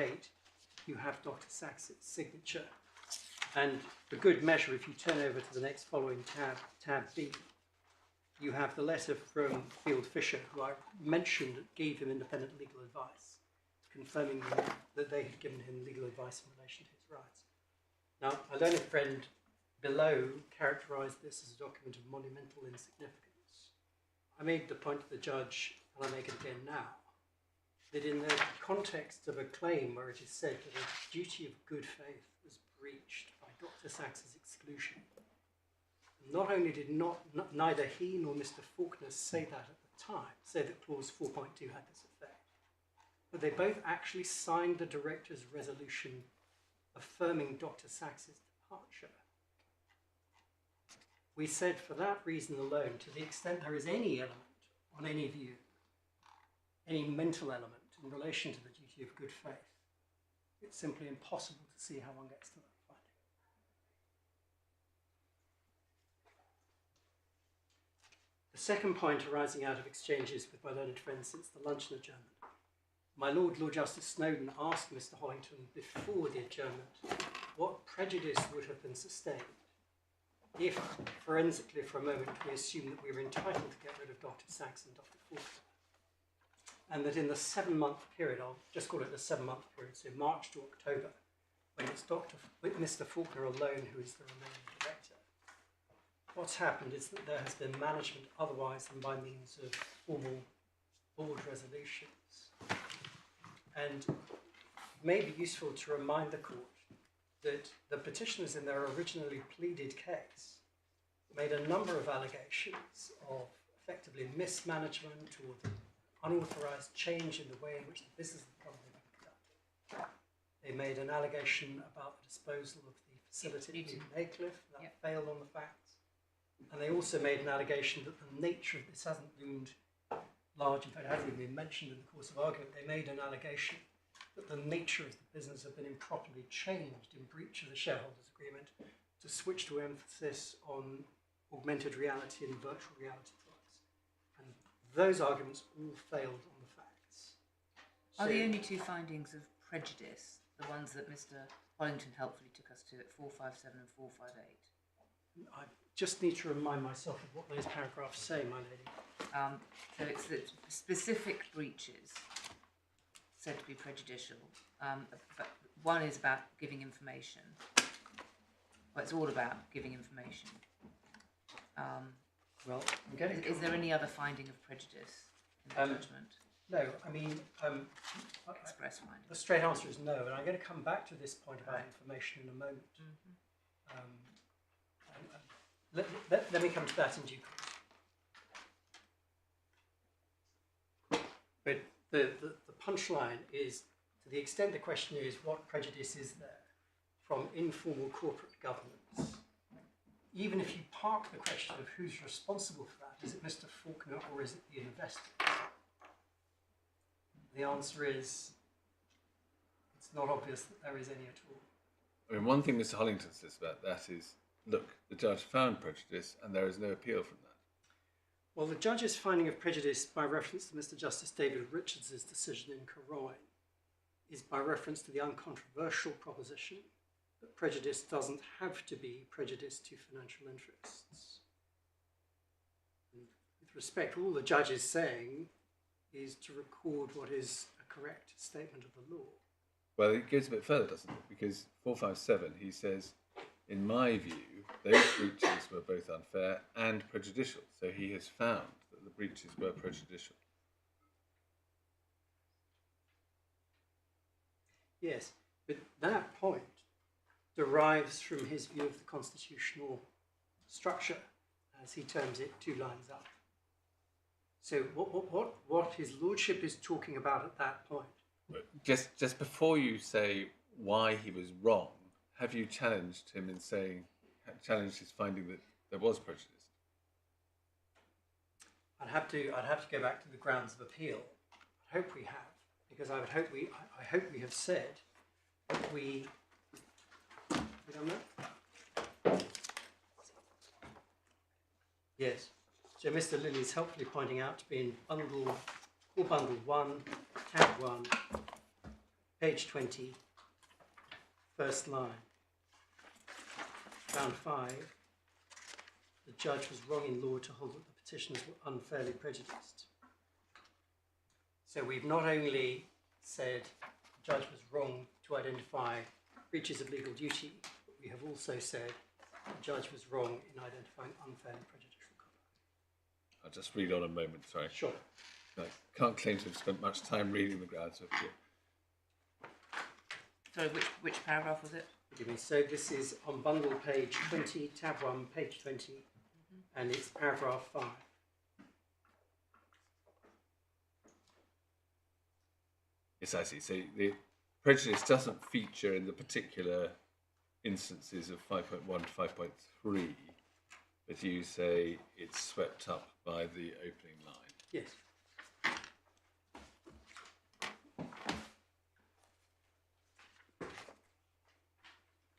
you have Dr. Sachs' signature. And for good measure, if you turn over to the next following tab, tab B, you have the letter from Field Fisher, who I mentioned gave him independent legal advice, confirming that they had given him legal advice in relation to his rights. Now, a learned friend below characterised this as a document of monumental insignificance. I made the point to the judge, and I make it again now, that in the context of a claim where it is said that a duty of good faith was breached by Dr. Sachs's exclusion, not only did neither he nor Mr. Faulkner say that at the time, say that clause 4.2 had this effect, but they both actually signed the director's resolution affirming Dr. Sachs's departure. We said for that reason alone, to the extent there is any element on any view, any mental element in relation to the duty of good faith, it's simply impossible to see how one gets to that finding. The second point arising out of exchanges with my learned friends since the luncheon adjournment. My Lord Justice Snowden asked Mr. Hollington before the adjournment what prejudice would have been sustained if, forensically for a moment, we assume that we were entitled to get rid of Dr. Sachs and Dr. Faulkner, and that in the 7-month period, I'll just call it the 7-month period, so March to October, when it's Mr. Faulkner alone who is the remaining director, what's happened is that there has been management otherwise than by means of formal board resolutions. And it may be useful to remind the court that the petitioners in their originally pleaded case made a number of allegations of effectively mismanagement or the unauthorised change in the way in which the business of the company had been conducted. They made an allegation about the disposal of the facility in Maycliffe, that failed on the facts. And they also made an allegation that the nature of this hasn't loomed large, in fact it hasn't even been mentioned in the course of argument. They made an allegation that the nature of the business had been improperly changed in breach of the shareholders agreement to switch to emphasis on augmented reality and virtual reality products. And those arguments all failed on the facts. Are the only two findings of prejudice the ones that Mr. Hollington helpfully took us to at 457 and 458? I just need to remind myself of what those paragraphs say, my lady. So it's that specific breaches said to be prejudicial, but one is about giving information. Well, it's all about giving information. Well, I'm getting. Is there any other finding of prejudice in the judgment? No, I mean, Express finding. the straight answer is no, and I'm going to come back to this point about information in a moment. Let me come to that in due course. But the punchline is, to the extent the question is what prejudice is there from informal corporate governance, even if you park the question of who's responsible for that, is it Mr. Faulkner or is it the investors? The answer is, it's not obvious that there is any at all. I mean, one thing Mr. Hollington says about that is, look, the judge found prejudice and there is no appeal from that. Well, the judge's finding of prejudice by reference to Mr. Justice David Richards' decision in Carr is by reference to the uncontroversial proposition that prejudice doesn't have to be prejudice to financial interests. And with respect, all the judge is saying is to record what is a correct statement of the law. Well, it goes a bit further, doesn't it? Because 457, he says, in my view, those breaches were both unfair and prejudicial. So he has found that the breaches were prejudicial. Yes, but that point derives from his view of the constitutional structure, as he terms it, 2 lines up. So what his lordship is talking about at that point? Just before you say why he was wrong, have you challenged him in saying, challenged his finding that there was prejudice? I'd have to go back to the grounds of appeal. I hope we have, because I hope we have said that we done that? Yes. So Mr. Lilly's helpfully pointing out to be in bundle 1, tab 1, page 20, first line. Round 5. The judge was wrong in law to hold that the petitioners were unfairly prejudiced. So we've not only said the judge was wrong to identify breaches of legal duty, but we have also said the judge was wrong in identifying unfairly prejudicial conduct. I'll just read on a moment, sorry. Sure. I can't claim to have spent much time reading the grounds of appeal. Sorry, which paragraph was it? Forgive me. So this is on bundle page 20, tab 1, page 20, and it's paragraph 5. Yes, I see. So the prejudice doesn't feature in the particular instances of 5.1 to 5.3, but you say it's swept up by the opening line. Yes.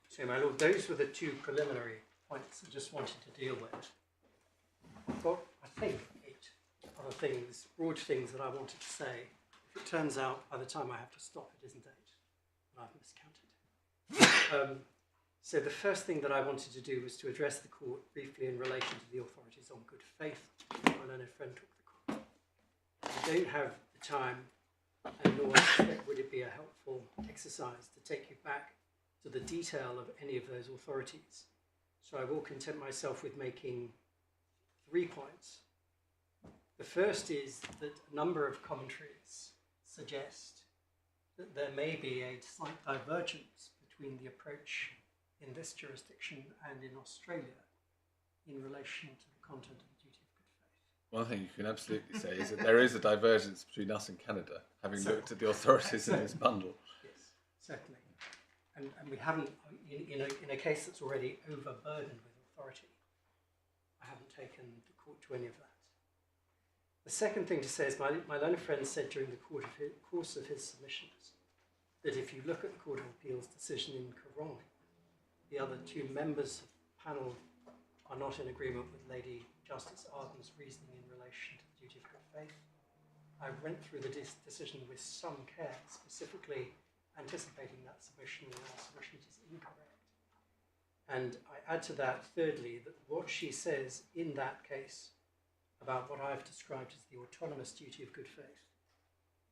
So, my lord, those were the two preliminary points I just wanted to deal with. I've got, I think, 8 other things, broad things that I wanted to say. If it turns out by the time I have to stop it isn't 8, then I've miscounted. So the first thing that I wanted to do was to address the court briefly in relation to the authorities on good faith. My learned friend took the court. I don't have the time, and nor would it be a helpful exercise to take you back to the detail of any of those authorities. So I will content myself with making 3 points. The first is that a number of commentaries suggest that there may be a slight divergence between the approach in this jurisdiction and in Australia in relation to the content of the duty of good faith. One thing you can absolutely say is that there is a divergence between us and Canada, having looked at the authorities in this bundle. Yes, certainly. And we haven't, in a case that's already overburdened with authority, I haven't taken the court to any of that. The second thing to say is my learned friend said during the course of his submissions that if you look at the Court of Appeal's decision in Carr, the other 2 members of the panel are not in agreement with Lady Justice Arden's reasoning in relation to the duty of good faith. I went through the decision with some care, specifically anticipating that submission, and our submission is incorrect. And I add to that, thirdly, that what she says in that case about what I've described as the autonomous duty of good faith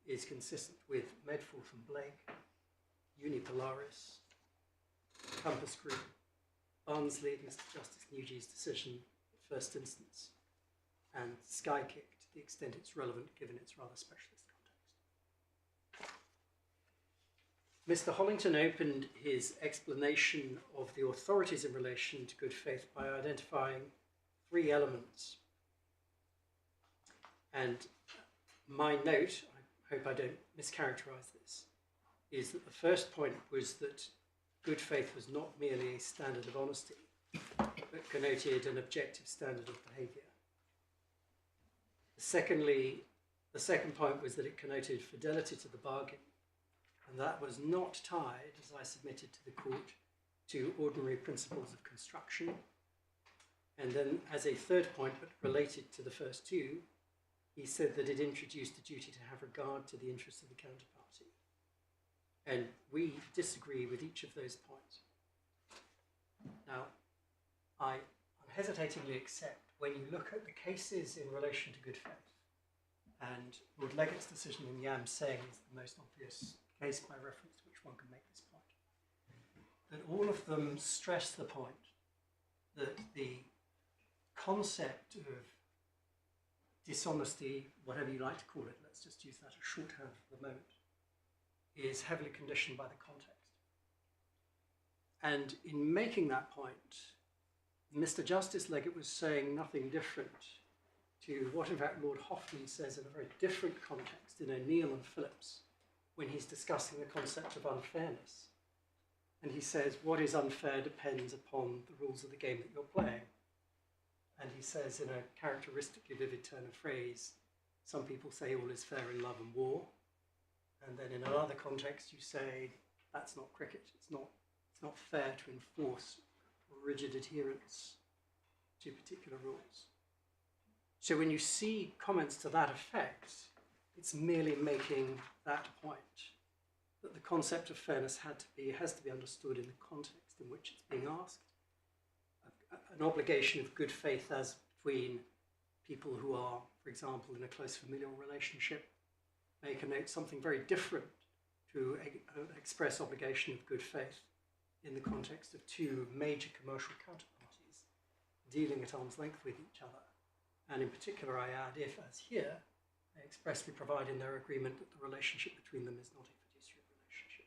is consistent with Medforth and Blake, Unipolaris, Compass Group, Barnsley, Mr. Justice Newey's decision at first instance, and Skykick to the extent it's relevant given its rather specialist context. Mr. Hollington opened his explanation of the authorities in relation to good faith by identifying 3 elements. And my note, I hope I don't mischaracterize this, is that the first point was that good faith was not merely a standard of honesty, but connoted an objective standard of behaviour. Secondly, the second point was that it connoted fidelity to the bargain, and that was not tied, as I submitted to the court, to ordinary principles of construction. And then as a third point, but related to the first 2, he said that it introduced a duty to have regard to the interests of the counterparty. And we disagree with each of those points. Now, I unhesitatingly accept when you look at the cases in relation to good faith, and Lord Leggett's decision in Yam saying is the most obvious case by reference to which one can make this point, that all of them stress the point that the concept of dishonesty, whatever you like to call it, let's just use that as shorthand for the moment, is heavily conditioned by the context. And in making that point, Mr. Justice Leggett was saying nothing different to what in fact Lord Hoffman says in a very different context in O'Neill and Phillips when he's discussing the concept of unfairness. And he says what is unfair depends upon the rules of the game that you're playing. And he says in a characteristically vivid turn of phrase, some people say all is fair in love and war. And then in another context you say that's not cricket. It's not fair to enforce rigid adherence to particular rules. So when you see comments to that effect, it's merely making that point, that the concept of fairness has to be understood in the context in which it's being asked. An obligation of good faith as between people who are, for example, in a close familial relationship, may connote something very different to an express obligation of good faith in the context of two major commercial counterparties dealing at arm's length with each other. And in particular, I add, if, as here, they expressly provide in their agreement that the relationship between them is not a fiduciary relationship.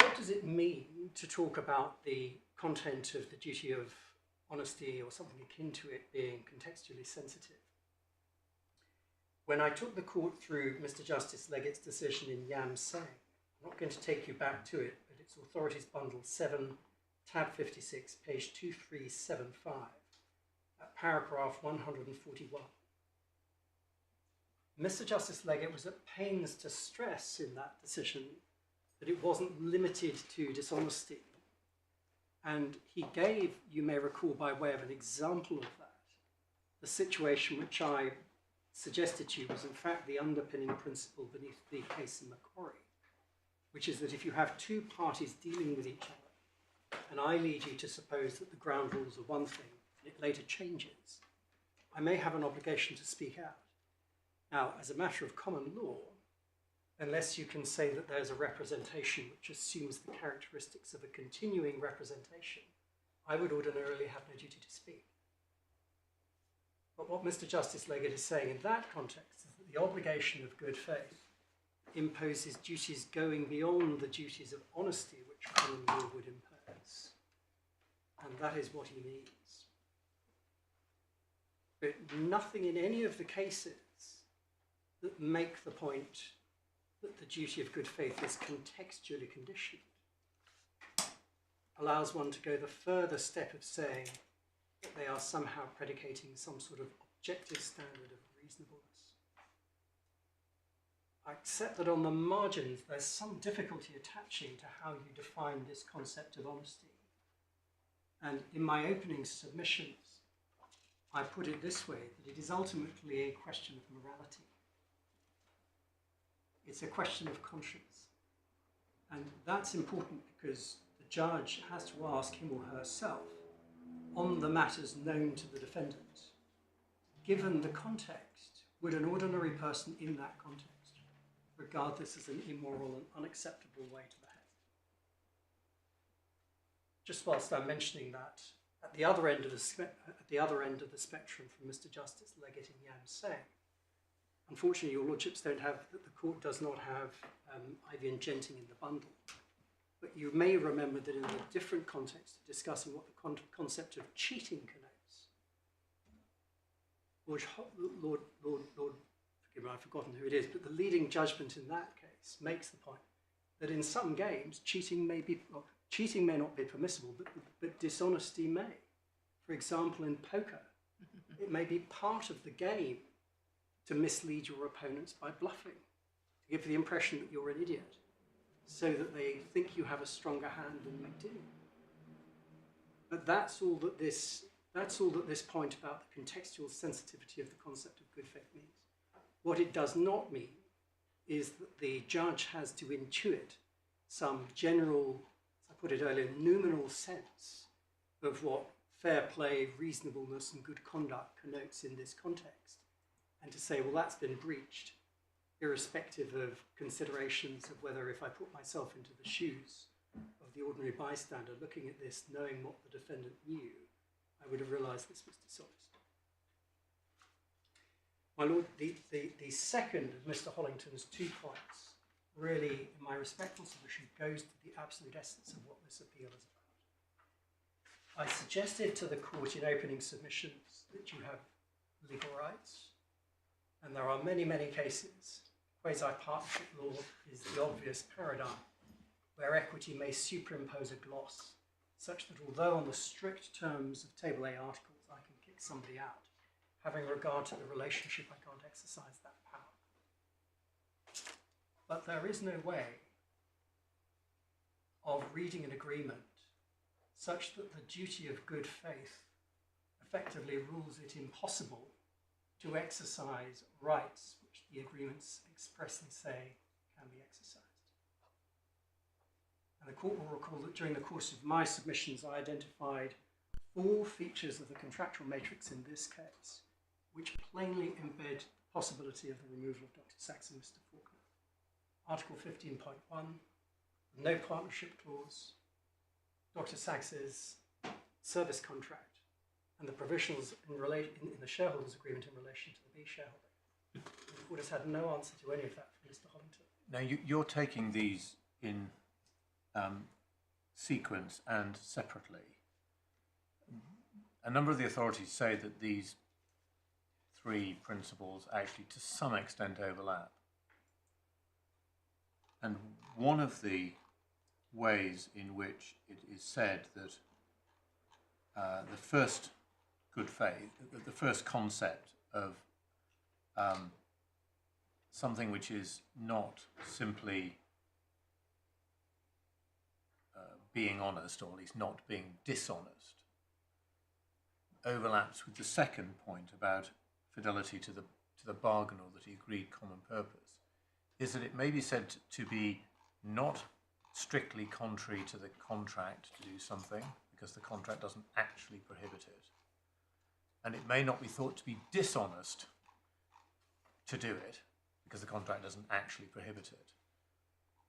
What does it mean to talk about the content of the duty of honesty or something akin to it being contextually sensitive? When I took the court through Mr. Justice Leggett's decision in Yam Seng, I'm not going to take you back to it, but it's Authorities Bundle 7, tab 56, page 2375, at paragraph 141. Mr. Justice Leggett was at pains to stress in that decision that it wasn't limited to dishonesty. And he gave, you may recall by way of an example of that, the situation which I suggested to you was in fact the underpinning principle beneath the case in Macquarie, which is that if you have two parties dealing with each other, and I lead you to suppose that the ground rules are one thing, and it later changes, I may have an obligation to speak out. Now, as a matter of common law, unless you can say that there's a representation which assumes the characteristics of a continuing representation, I would ordinarily have no duty to speak. But what Mr. Justice Leggett is saying in that context is that the obligation of good faith imposes duties going beyond the duties of honesty which common law would impose. And that is what he means. But nothing in any of the cases that make the point that the duty of good faith is contextually conditioned allows one to go the further step of saying that they are somehow predicating some sort of objective standard of reasonableness. I accept that on the margins there's some difficulty attaching to how you define this concept of honesty. And in my opening submissions, I put it this way, that it is ultimately a question of morality. It's a question of conscience. And that's important because the judge has to ask him or herself on the matters known to the defendant. Given the context, would an ordinary person in that context regard this as an immoral and unacceptable way to behave? Just whilst I'm mentioning that, at the other end of the spectrum from Mr. Justice Leggett in Yam Seng, unfortunately, your lordships don't have, that the court does not have Ivy and Genting in the bundle. But you may remember that in a different context of discussing what the concept of cheating connotes, Lord, forgive me, I've forgotten who it is, but the leading judgment in that case makes the point that in some games, cheating may not be permissible, but dishonesty may. For example, in poker, it may be part of the game to mislead your opponents by bluffing, to give the impression that you're an idiot, so that they think you have a stronger hand than you do. But that's all that this point about the contextual sensitivity of the concept of good faith means. What it does not mean is that the judge has to intuit some general, as I put it earlier, noumenal sense of what fair play, reasonableness, and good conduct connotes in this context, and to say, well, that's been breached, irrespective of considerations of whether, if I put myself into the shoes of the ordinary bystander looking at this, knowing what the defendant knew, I would have realised this was dishonest. My lord, the second of Mr. Hollington's 2 points really, in my respectful submission, goes to the absolute essence of what this appeal is I suggested to the court in opening submissions that you have legal rights, and there are many, many cases. Quasi-partnership law is the obvious paradigm where equity may superimpose a gloss, such that although on the strict terms of Table A articles I can kick somebody out, having regard to the relationship I can't exercise that power. But there is no way of reading an agreement such that the duty of good faith effectively rules it impossible to exercise rights which the agreements expressly say can be exercised. And the court will recall that during the course of my submissions I identified 4 features of the contractual matrix in this case which plainly embed the possibility of the removal of Dr. Sachs and Mr. Faulkner. Article 15.1, the no partnership clause, Dr. Sax's service contract, and the provisionals in the shareholders agreement in relation to the B shareholder. The court has had no answer to any of that from Mr. Hollington. Now, you're taking these in sequence and separately. A number of the authorities say that these 3 principles actually to some extent overlap. And one of the ways in which it is said that the first good faith, the first concept of something which is not simply being honest, or at least not being dishonest, overlaps with the second point about fidelity to the bargain or the agreed common purpose, is that it may be said to be not strictly contrary to the contract to do something, because the contract doesn't actually prohibit it. And it may not be thought to be dishonest to do it, because the contract doesn't actually prohibit it.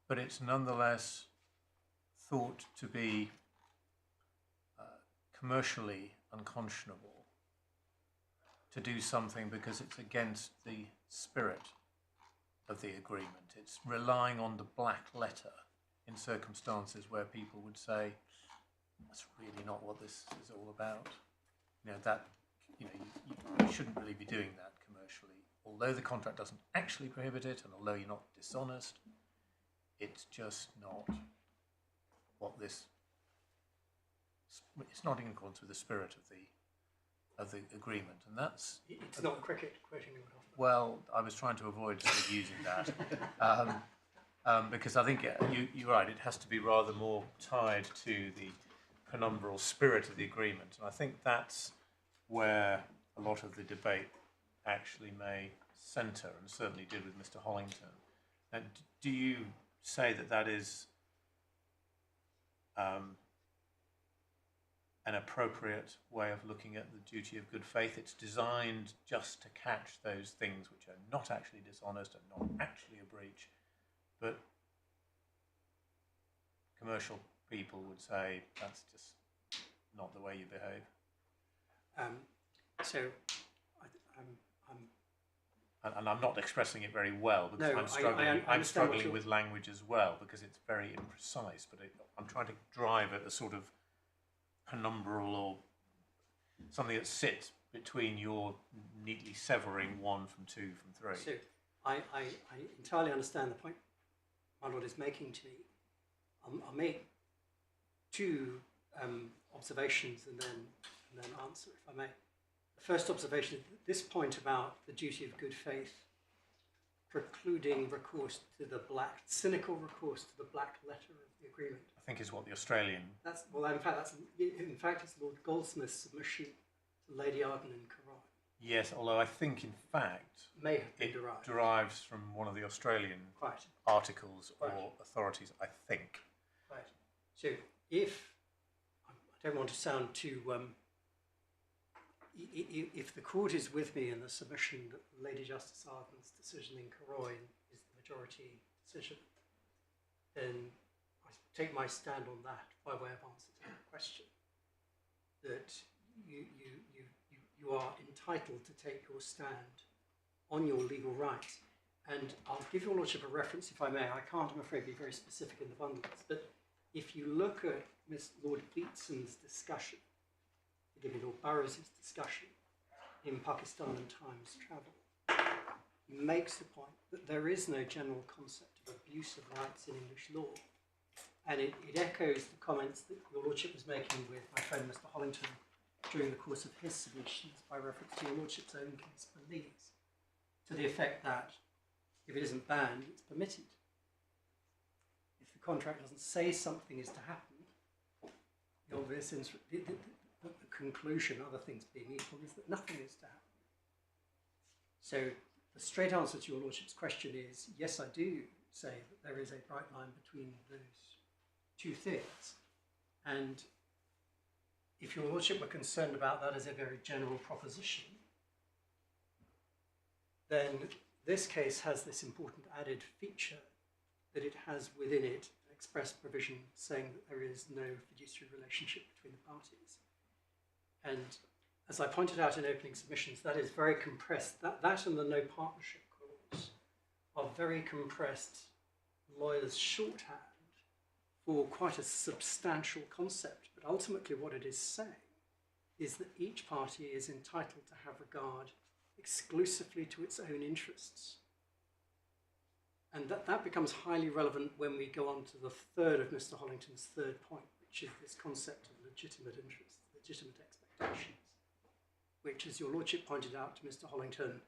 But it's nonetheless thought to be commercially unconscionable to do something because it's against the spirit of the agreement. It's relying on the black letter in circumstances where people would say, that's really not what this is all about. You shouldn't really be doing that commercially. Although the contract doesn't actually prohibit it, and although you're not dishonest, it's just not what this. It's not in accordance with the spirit of the agreement, and that's. It's not cricket, quoting you. Well, I was trying to avoid sort of using that because I think you're right. It has to be rather more tied to the penumbral spirit of the agreement, and I think that's where a lot of the debate actually may centre, and certainly did with Mr. Hollington. And do you say that that is an appropriate way of looking at the duty of good faith? It's designed just to catch those things which are not actually dishonest and not actually a breach, but commercial people would say that's just not the way you behave. And I'm not expressing it very well because No, I'm struggling with language as well because it's very imprecise. But I'm trying to drive at a sort of penumbral or something that sits between your neatly severing 1 from 2 from 3. So I entirely understand the point my lord is making to me. I'll make 2 observations and then answer, if I may. The first observation, this point about the duty of good faith precluding recourse to the cynical recourse to the black letter of the agreement. I think is what the Australian. In fact, it's Lord Goldsmith's submission to Lady Arden and Carr. Yes, although I think in fact may have been it derived. derives from one of the Australian Right. articles Right. or authorities, I think. Right. So if I don't want to sound too. If the court is with me in the submission that Lady Justice Arden's decision in Carroy is the majority decision, then I take my stand on that by way of answer to the question. That you are entitled to take your stand on your legal rights. And I'll give your lordship a reference if I may. I can't, I'm afraid, be very specific in the bundles, but if you look at Miss Lord Beatson's discussion forgive me, Lord Burroughs' discussion in Pakistan and Times Travel, makes the point that there is no general concept of abuse of rights in English law. And it echoes the comments that Your Lordship was making with my friend Mr. Hollington during the course of his submissions by reference to Your Lordship's own case for Lees, to the effect that if it isn't banned, it's permitted. If the contract doesn't say something is to happen, the obvious the conclusion, other things being equal, is that nothing is to happen. So the straight answer to Your Lordship's question is, yes, I do say that there is a bright line between those two things. And if Your Lordship were concerned about that as a very general proposition, then this case has this important added feature that it has within it an express provision saying that there is no fiduciary relationship between the parties. And as I pointed out in opening submissions, that is very compressed. That and the no partnership clause are very compressed lawyers' shorthand for quite a substantial concept. But ultimately what it is saying is that each party is entitled to have regard exclusively to its own interests. And that becomes highly relevant when we go on to the third of Mr. Hollington's third point, which is this concept of legitimate interests, legitimate expectations, which, as Your Lordship pointed out to Mr. Hollington,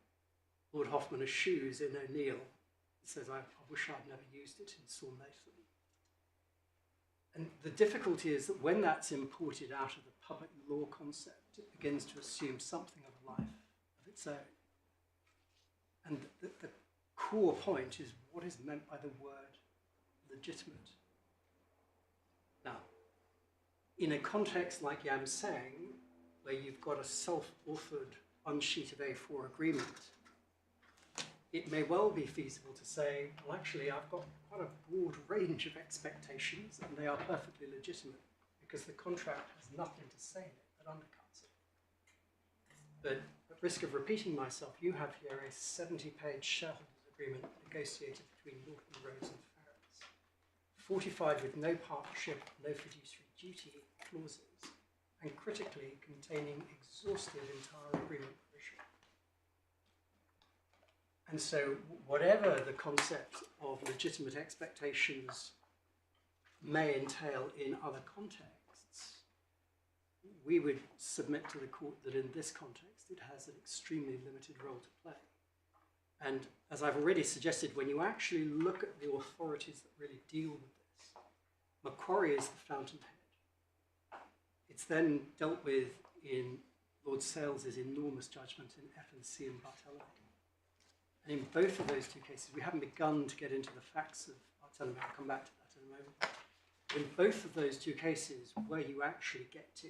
Lord Hoffman eschews in O'Neill. He says, I wish I'd never used it in Saul Nathan. And the difficulty is that when that's imported out of the public law concept, it begins to assume something of a life of its own. And the core point is what is meant by the word legitimate. Now, in a context like Yam Sang, where you've got a self-authored unsheet of A4 agreement, it may well be feasible to say, well, actually, I've got quite a broad range of expectations, and they are perfectly legitimate, because the contract has nothing to say in it that undercuts it. But at risk of repeating myself, you have here a 70-page shareholders agreement negotiated between Norton, Rhodes and Farrells, fortified with no partnership, no fiduciary duty clauses, and critically containing exhaustive entire agreement provision. And so whatever the concept of legitimate expectations may entail in other contexts, we would submit to the court that in this context it has an extremely limited role to play. And as I've already suggested, when you actually look at the authorities that really deal with this, Macquarie is the fountainhead. It's then dealt with in Lord Sales's enormous judgment in F&C and Bartholomew. And in both of those two cases, we haven't begun to get into the facts of Bartholomew. I'll come back to that in a moment. In both of those two cases, where you actually get to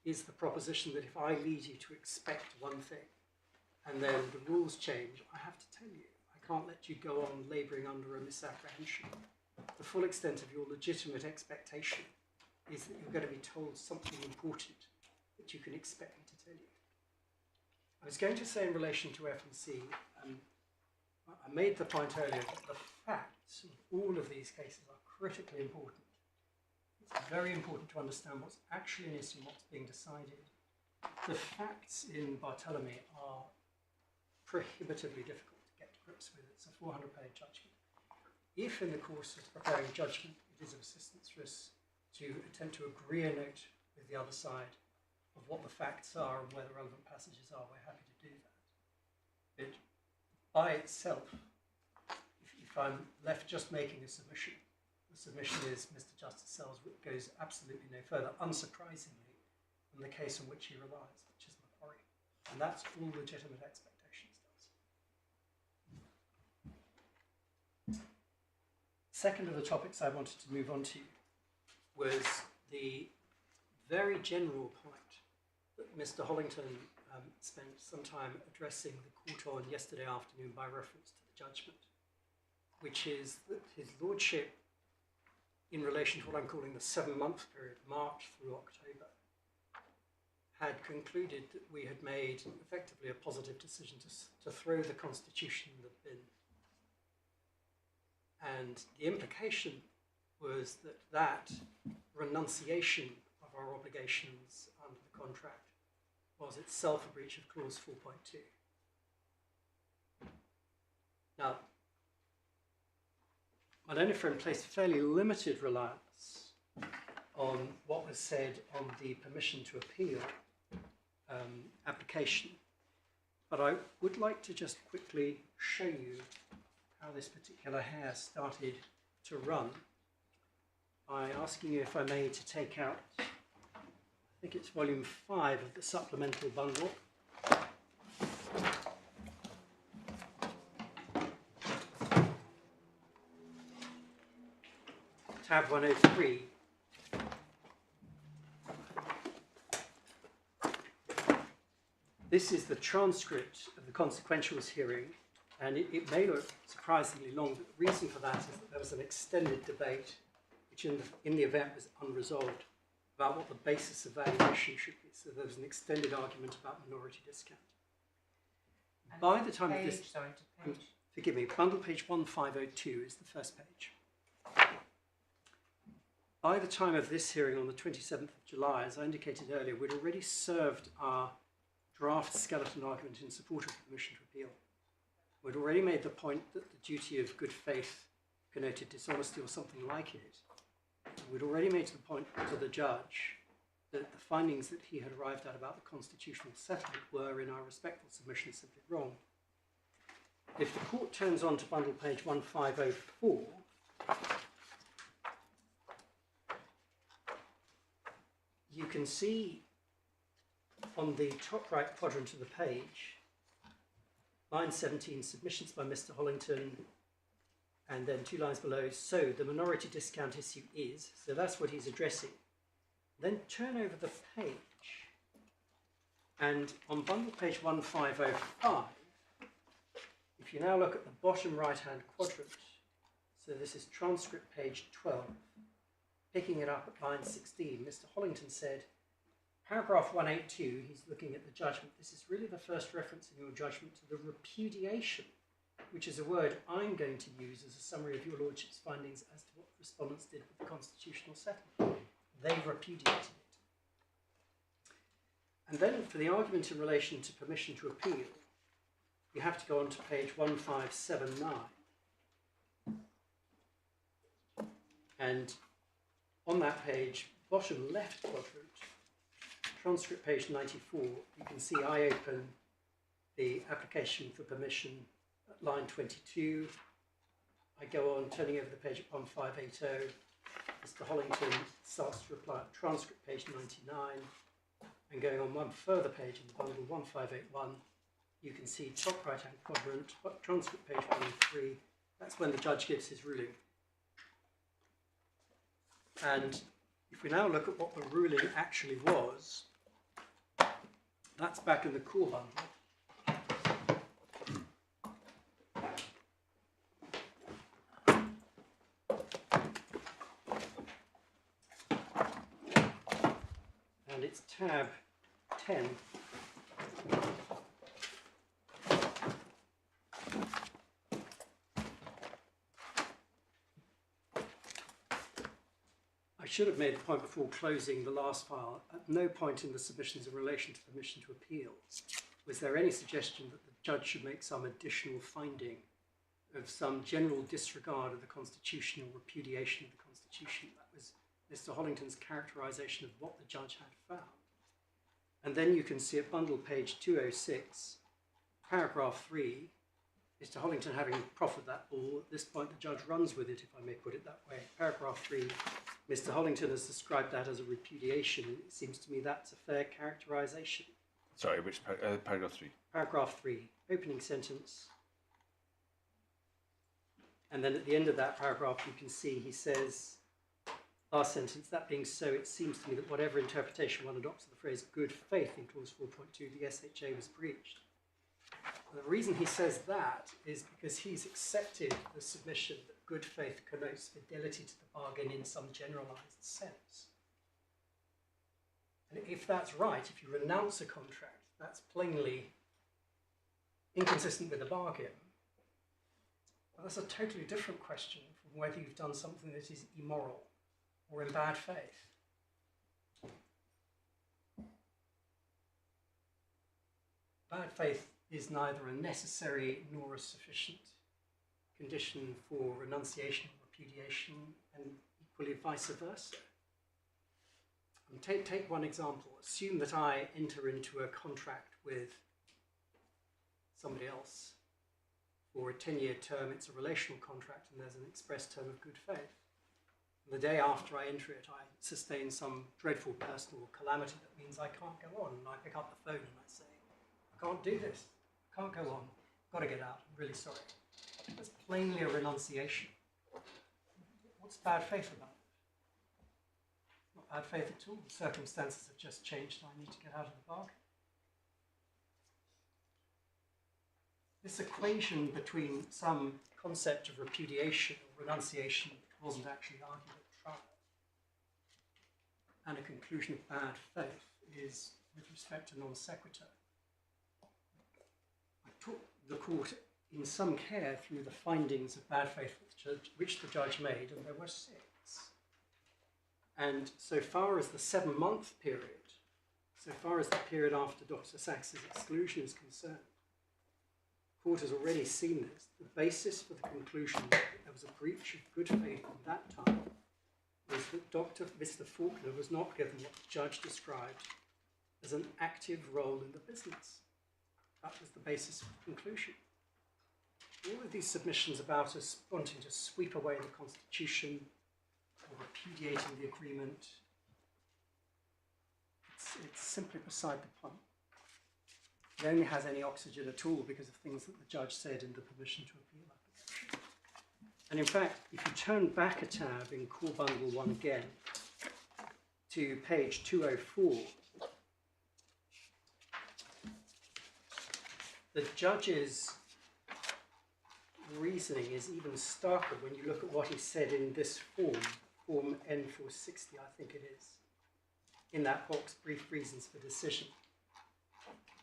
is the proposition that if I lead you to expect one thing, and then the rules change, I have to tell you, I can't let you go on labouring under a misapprehension. The full extent of your legitimate expectation is that you're going to be told something important that you can expect me to tell you. I was going to say in relation to F&C, I made the point earlier that the facts of all of these cases are critically important. It's very important to understand what's actually an issue and what's being decided. The facts in Bartholomew are prohibitively difficult to get to grips with. It's a 400-page judgment. If in the course of preparing judgment it is of assistance for us to attempt to agree a note with the other side of what the facts are and where the relevant passages are, we're happy to do that. But by itself, if I'm left just making a submission, the submission is Mr. Justice Sells goes absolutely no further, unsurprisingly, than the case on which he relies, which is Macquarie. And that's all legitimate expectations does. Second of the topics I wanted to move on to was the very general point that Mr. Hollington spent some time addressing the court on yesterday afternoon by reference to the judgment, which is that his lordship, in relation to what I'm calling the 7-month period, March through October, had concluded that we had made effectively a positive decision to throw the Constitution in the bin. And the implication was that that renunciation of our obligations under the contract was itself a breach of clause 4.2. Now, my learned friend placed fairly limited reliance on what was said on the permission to appeal application, but I would like to just quickly show you how this particular hare started to run by asking you, if I may, to take out, I think it's volume 5 of the supplemental bundle. Tab 103. This is the transcript of the consequentials hearing, and it may look surprisingly long, but the reason for that is that there was an extended debate, which in the event was unresolved, about what the basis of valuation should be. So there was an extended argument about minority discount. And By the time of this, page. forgive me, bundle page 1502 is the first page. By the time of this hearing on the 27th of July, as I indicated earlier, we'd already served our draft skeleton argument in support of the permission to appeal. We'd already made the point that the duty of good faith connoted dishonesty or something like it. We'd already made the point to the judge that the findings that he had arrived at about the constitutional settlement were, in our respectful submission, simply wrong. If the court turns on to bundle page 1504, you can see on the top right quadrant of the page, line 17, submissions by Mr. Hollington, and then 2 lines below, so the minority discount issue is, so that's what he's addressing. Then turn over the page, and on bundle page 1505, if you now look at the bottom right-hand quadrant, so this is transcript page 12, picking it up at line 16, Mr. Hollington said, paragraph 182, he's looking at the judgment. This is really the first reference in your judgment to the repudiation, which is a word I'm going to use as a summary of your lordship's findings as to what the respondents did with the constitutional settlement. They repudiated it. And then for the argument in relation to permission to appeal, you have to go on to page 1579. And on that page, bottom left quadrant, transcript page 94, you can see I open the application for permission at line 22. I go on turning over the page at 1580. Mr. Hollington starts to reply at transcript page 99. And going on one further page in the bundle, 1581, you can see top right-hand quadrant, transcript page 103. That's when the judge gives his ruling. And if we now look at what the ruling actually was, that's back in the core bundle. And it's tab 10. I should have made a point before closing the last file. At no point in the submissions in relation to permission to appeal was there any suggestion that the judge should make some additional finding of some general disregard of the Constitution or repudiation of the Constitution. That was Mr. Hollington's characterisation of what the judge had found. And then you can see at bundle page 206, paragraph 3, Mr. Hollington having proffered that ball, at this point the judge runs with it, if I may put it that way. Paragraph 3, Mr. Hollington has described that as a repudiation. It seems to me that's a fair characterisation. Sorry, which paragraph 3? Paragraph 3, opening sentence. And then at the end of that paragraph, you can see he says, last sentence, that being so, it seems to me that whatever interpretation one adopts of the phrase good faith in clause 4.2, the SHA was breached. And the reason he says that is because he's accepted the submission that good faith connotes fidelity to the bargain in some generalised sense. And if that's right, if you renounce a contract, that's plainly inconsistent with the bargain. But that's a totally different question from whether you've done something that is immoral or in bad faith. bad faith is neither a necessary nor a sufficient condition for renunciation or repudiation, and equally vice versa. And take one example. Assume that I enter into a contract with somebody else for a 10-year term. It's a relational contract and there's an express term of good faith. And the day after I enter it, I sustain some dreadful personal calamity that means I can't go on. And I pick up the phone and I say, I can't do this. I can't go on. I've got to get out. I'm really sorry. That's plainly a renunciation. What's bad faith about it? Not bad faith at all. The circumstances have just changed and I need to get out of the bargain. This equation between some concept of repudiation or renunciation that wasn't actually argued at trial and a conclusion of bad faith is, with respect to non sequitur. I took the court in some care through the findings of bad faith which the judge made, and there were 6. And so far as the 7-month period, so far as the period after Dr. Sachs's exclusion is concerned, the court has already seen this. The basis for the conclusion that there was a breach of good faith at that time was that Mr. Faulkner was not given what the judge described as an active role in the business. That was the basis for the conclusion. All of these submissions about us wanting to sweep away the Constitution or repudiating the agreement, it's simply beside the point. It only has any oxygen at all because of things that the judge said in the permission to appeal application. And in fact, if you turn back a tab in Core Bundle 1 again to page 204, the judge's reasoning is even starker when you look at what he said in this form N460, I think it is, in that box, Brief Reasons for Decision.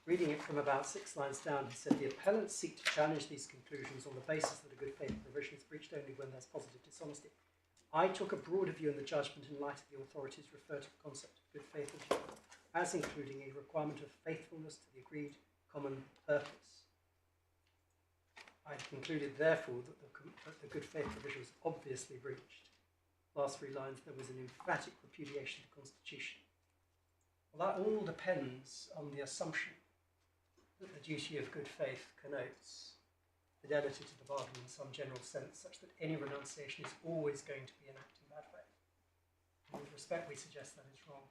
Reading it from about 6 lines down, he said, the appellants seek to challenge these conclusions on the basis that a good faith provision is breached only when there's positive dishonesty. I took a broader view in the judgment in light of the authorities refer to the concept of good faith as including a requirement of faithfulness to the agreed common purpose. I concluded, therefore, that the good faith provision was obviously breached. Last 3 lines, there was an emphatic repudiation of the Constitution. Well, that all depends on the assumption that the duty of good faith connotes fidelity to the bargain in some general sense, such that any renunciation is always going to be an act in bad faith. And with respect, we suggest that is wrong.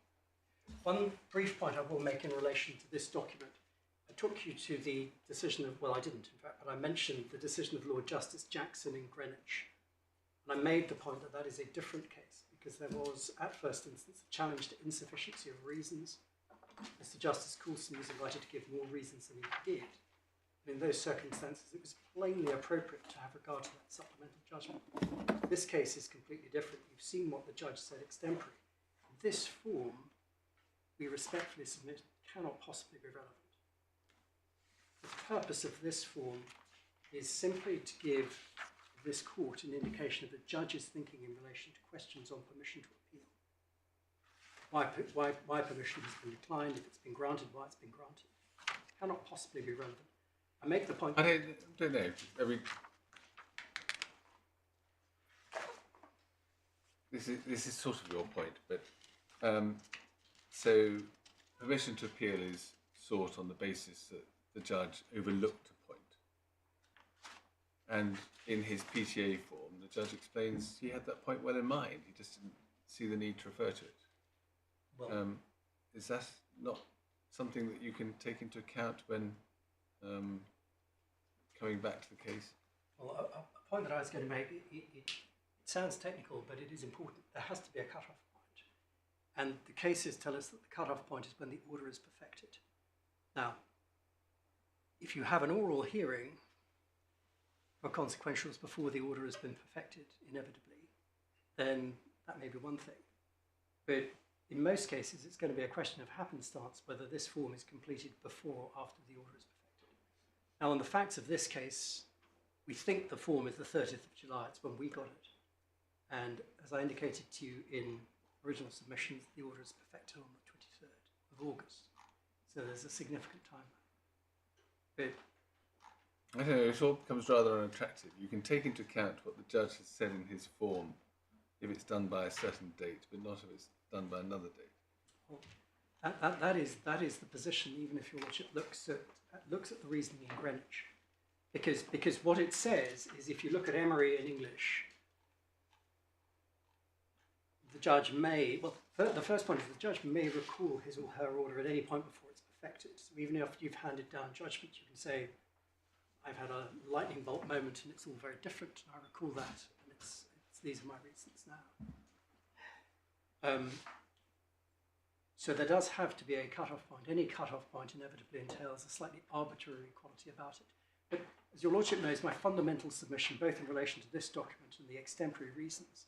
One brief point I will make in relation to this document. I took you to the decision of, well, I didn't, in fact, but I mentioned the decision of Lord Justice Jackson in Greenwich. And I made the point that that is a different case, because there was, at first instance, a challenge to insufficiency of reasons. Mr. Justice Coulson was invited to give more reasons than he did. And in those circumstances, it was plainly appropriate to have regard to that supplemental judgment. This case is completely different. You've seen what the judge said extempore. This form, we respectfully submit, cannot possibly be relevant. The purpose of this form is simply to give this court an indication of the judge's thinking in relation to questions on permission to appeal. Why permission has been declined, if it's been granted, why it's been granted. It cannot possibly be relevant. I make the point... I don't know. I mean, this is sort of your point, but so permission to appeal is sought on the basis that the judge overlooked a point. And in his PTA form, the judge explains he had that point well in mind. He just didn't see the need to refer to it. Well, is that not something that you can take into account when coming back to the case? well, a point that I was going to make, it sounds technical, but it is important. There has to be a cut-off point. And the cases tell us that the cut-off point is when the order is perfected. Now, if you have an oral hearing for consequentials before the order has been perfected, inevitably, then that may be one thing. But in most cases, it's going to be a question of happenstance whether this form is completed before or after the order is perfected. Now, on the facts of this case, we think the form is the 30th of July. It's when we got it. And as I indicated to you in original submissions, the order is perfected on the 23rd of August. So there's a significant time. But I don't know, it all becomes rather unattractive. You can take into account what the judge has said in his form if it's done by a certain date, but not if it's done by another date. that is the position, even if your lordship looks at the reasoning in Greenwich. Because what it says is, if you look at Emery in English, the judge may, well, the first point is the judge may recall his or her order at any point before it's perfected. So even if you've handed down judgment, you can say, I've had a lightning bolt moment and it's all very different, and I recall that, and these are my reasons now. So there does have to be a cut-off point. Any cut-off point inevitably entails a slightly arbitrary quality about it. But as your lordship knows, my fundamental submission, both in relation to this document and the extemporary reasons,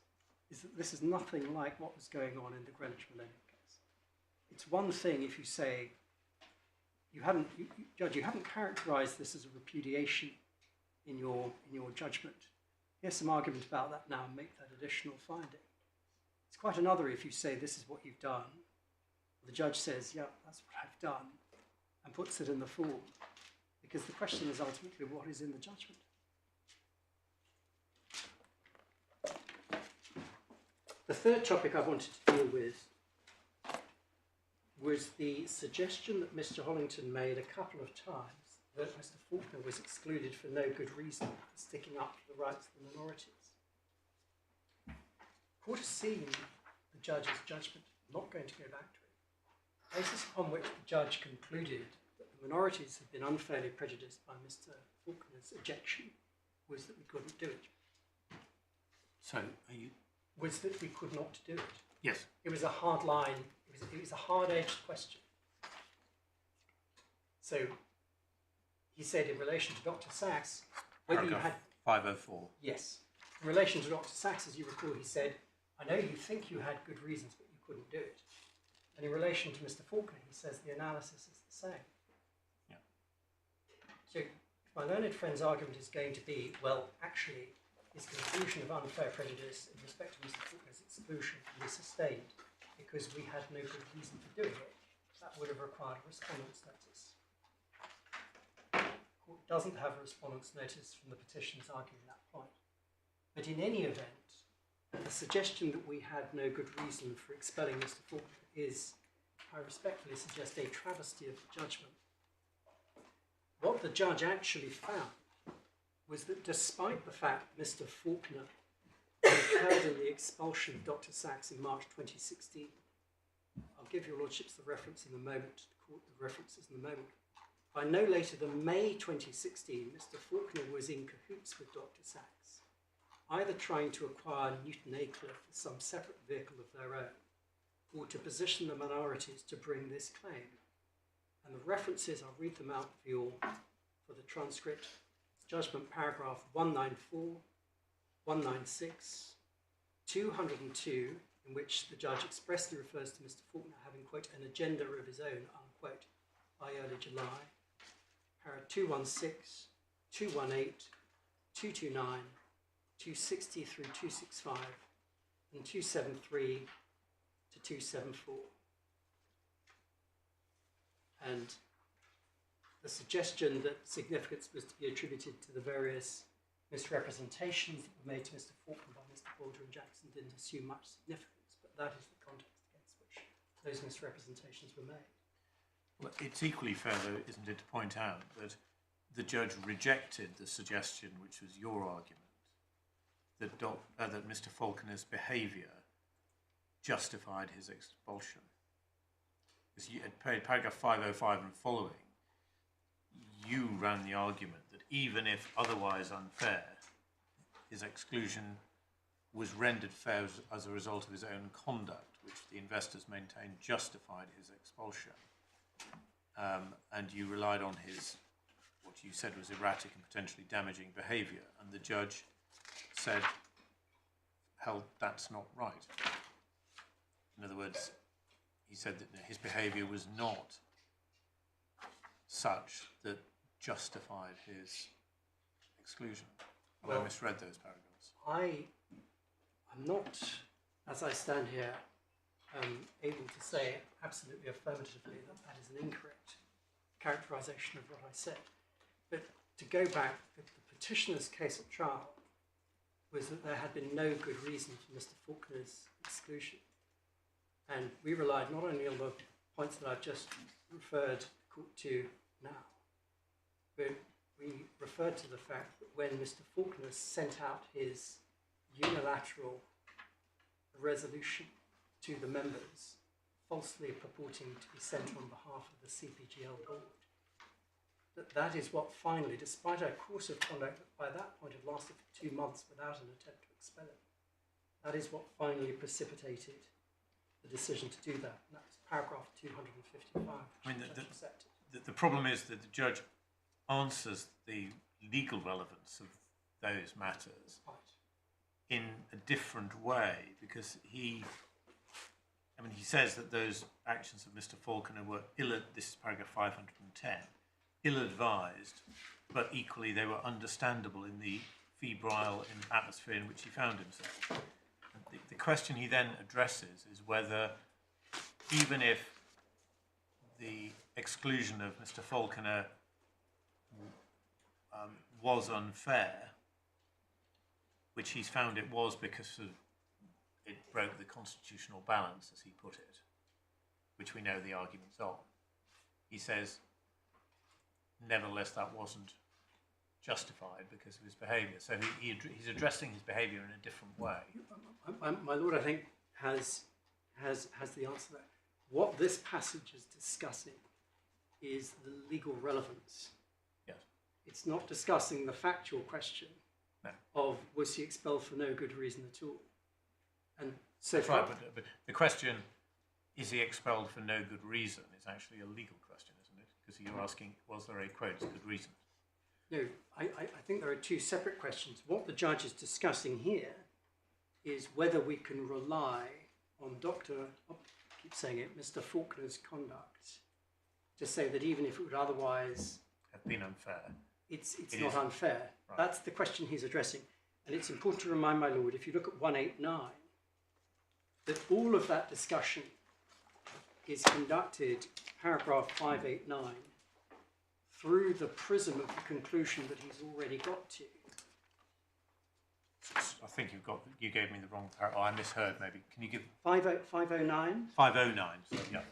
is that this is nothing like what was going on in the Greenwich Millennium case. It's one thing if you say, Judge, you haven't characterised this as a repudiation in your judgment. Here's some argument about that now and make that additional finding. It's quite another if you say this is what you've done. The judge says, yeah, that's what I've done, and puts it in the form. Because the question is ultimately what is in the judgment. The third topic I wanted to deal with was the suggestion that Mr. Hollington made a couple of times that Mr. Faulkner was excluded for no good reason for sticking up for the rights of the minorities. The court has seen the judge's judgment. I'm not going to go back to it. The basis upon which the judge concluded that the minorities had been unfairly prejudiced by Mr. Faulkner's objection was that we couldn't do it. So, are you? Was that we could not do it. Yes. It was a hard line. It was a hard-edged question. So he said in relation to Dr. Sachs, whether you had 504. Yes. In relation to Dr. Sachs, as you recall, he said, I know you think you had good reasons, but you couldn't do it. And in relation to Mr. Faulkner, he says the analysis is the same. Yeah. So if my learned friend's argument is going to be, well, actually, his conclusion of unfair prejudice in respect to Mr. Faulkner's exclusion can be sustained because we had no good reason for doing it, that would have required a respondent's notice. The court doesn't have a respondent's notice from the petitioners arguing that point. But in any event, the suggestion that we had no good reason for expelling Mr. Faulkner is, I respectfully suggest, a travesty of the judgment. What the judge actually found was that despite the fact Mr. Faulkner concurred in the expulsion of Dr. Sachs in March 2016, I'll give your lordships the reference in a moment, the references in a moment. By no later than May 2016, Mr. Faulkner was in cahoots with Dr. Sachs, either trying to acquire Newton Acre for some separate vehicle of their own, or to position the minorities to bring this claim. And the references, I'll read them out for you all for the transcript. Judgment paragraph 194, 196, 202, in which the judge expressly refers to Mr. Faulkner having, quote, an agenda of his own, unquote, by early July. Paragraph 216, 218, 229, 260 through 265, and 273 to 274. And the suggestion that significance was to be attributed to the various misrepresentations that were made to Mr. Faulkner by Mr. Boulder and Jackson didn't assume much significance, but that is the context against which those misrepresentations were made. Well, it's equally fair, though, isn't it, to point out that the judge rejected the suggestion, which was your argument, that Mr. Faulkner's behaviour justified his expulsion. Because at paragraph 505 and following, you ran the argument that even if otherwise unfair, his exclusion was rendered fair as a result of his own conduct, which the investors maintained justified his expulsion. And you relied on his, what you said was erratic and potentially damaging behaviour, and the judge said, held that's not right. In other words, he said that his behaviour was not such that justified his exclusion. Well, I misread those paragraphs. I'm not, as I stand here, able to say absolutely affirmatively that that is an incorrect characterisation of what I said. But to go back, the petitioner's case at trial was that there had been no good reason for Mr. Faulkner's exclusion. And we relied not only on the points that I've just referred the court to now, but we referred to the fact that when Mr. Faulkner sent out his unilateral resolution to the members, falsely purporting to be sent on behalf of the CPGL board, that is what finally, despite a course of conduct that by that point had lasted for 2 months without an attempt to expel him, that is what finally precipitated the decision to do that. And that was paragraph 255. I mean, the problem is that the judge answers the legal relevance of those matters in a different way, because he says that those actions of Mr. Faulkner were this is paragraph 510, ill-advised, but equally they were understandable in the febrile atmosphere in which he found himself. The question he then addresses is whether, even if the exclusion of Mr. Faulkner was unfair, which he's found it was because it broke the constitutional balance, as he put it, which we know the arguments on. He says, nevertheless, that wasn't justified because of his behaviour. So he's addressing his behaviour in a different way. My Lord, I think, has the answer there. What this passage is discussing is the legal relevance. Yes. It's not discussing the factual question of was he expelled for no good reason at all. And so that's right, but the question, is he expelled for no good reason, is actually a legal question, isn't it? Because you're asking, was there a, quote, good reason? No, I think there are two separate questions. What the judge is discussing here is whether we can rely on Mr. Faulkner's conduct to say that even if it would otherwise have been unfair, it's not unfair. Right. That's the question he's addressing. And it's important to remind, my Lord, if you look at 189, that all of that discussion is conducted, paragraph 589, through the prism of the conclusion that he's already got to. I think you gave me the wrong paragraph. Oh, I misheard maybe. Can you give 509? 509, so yeah.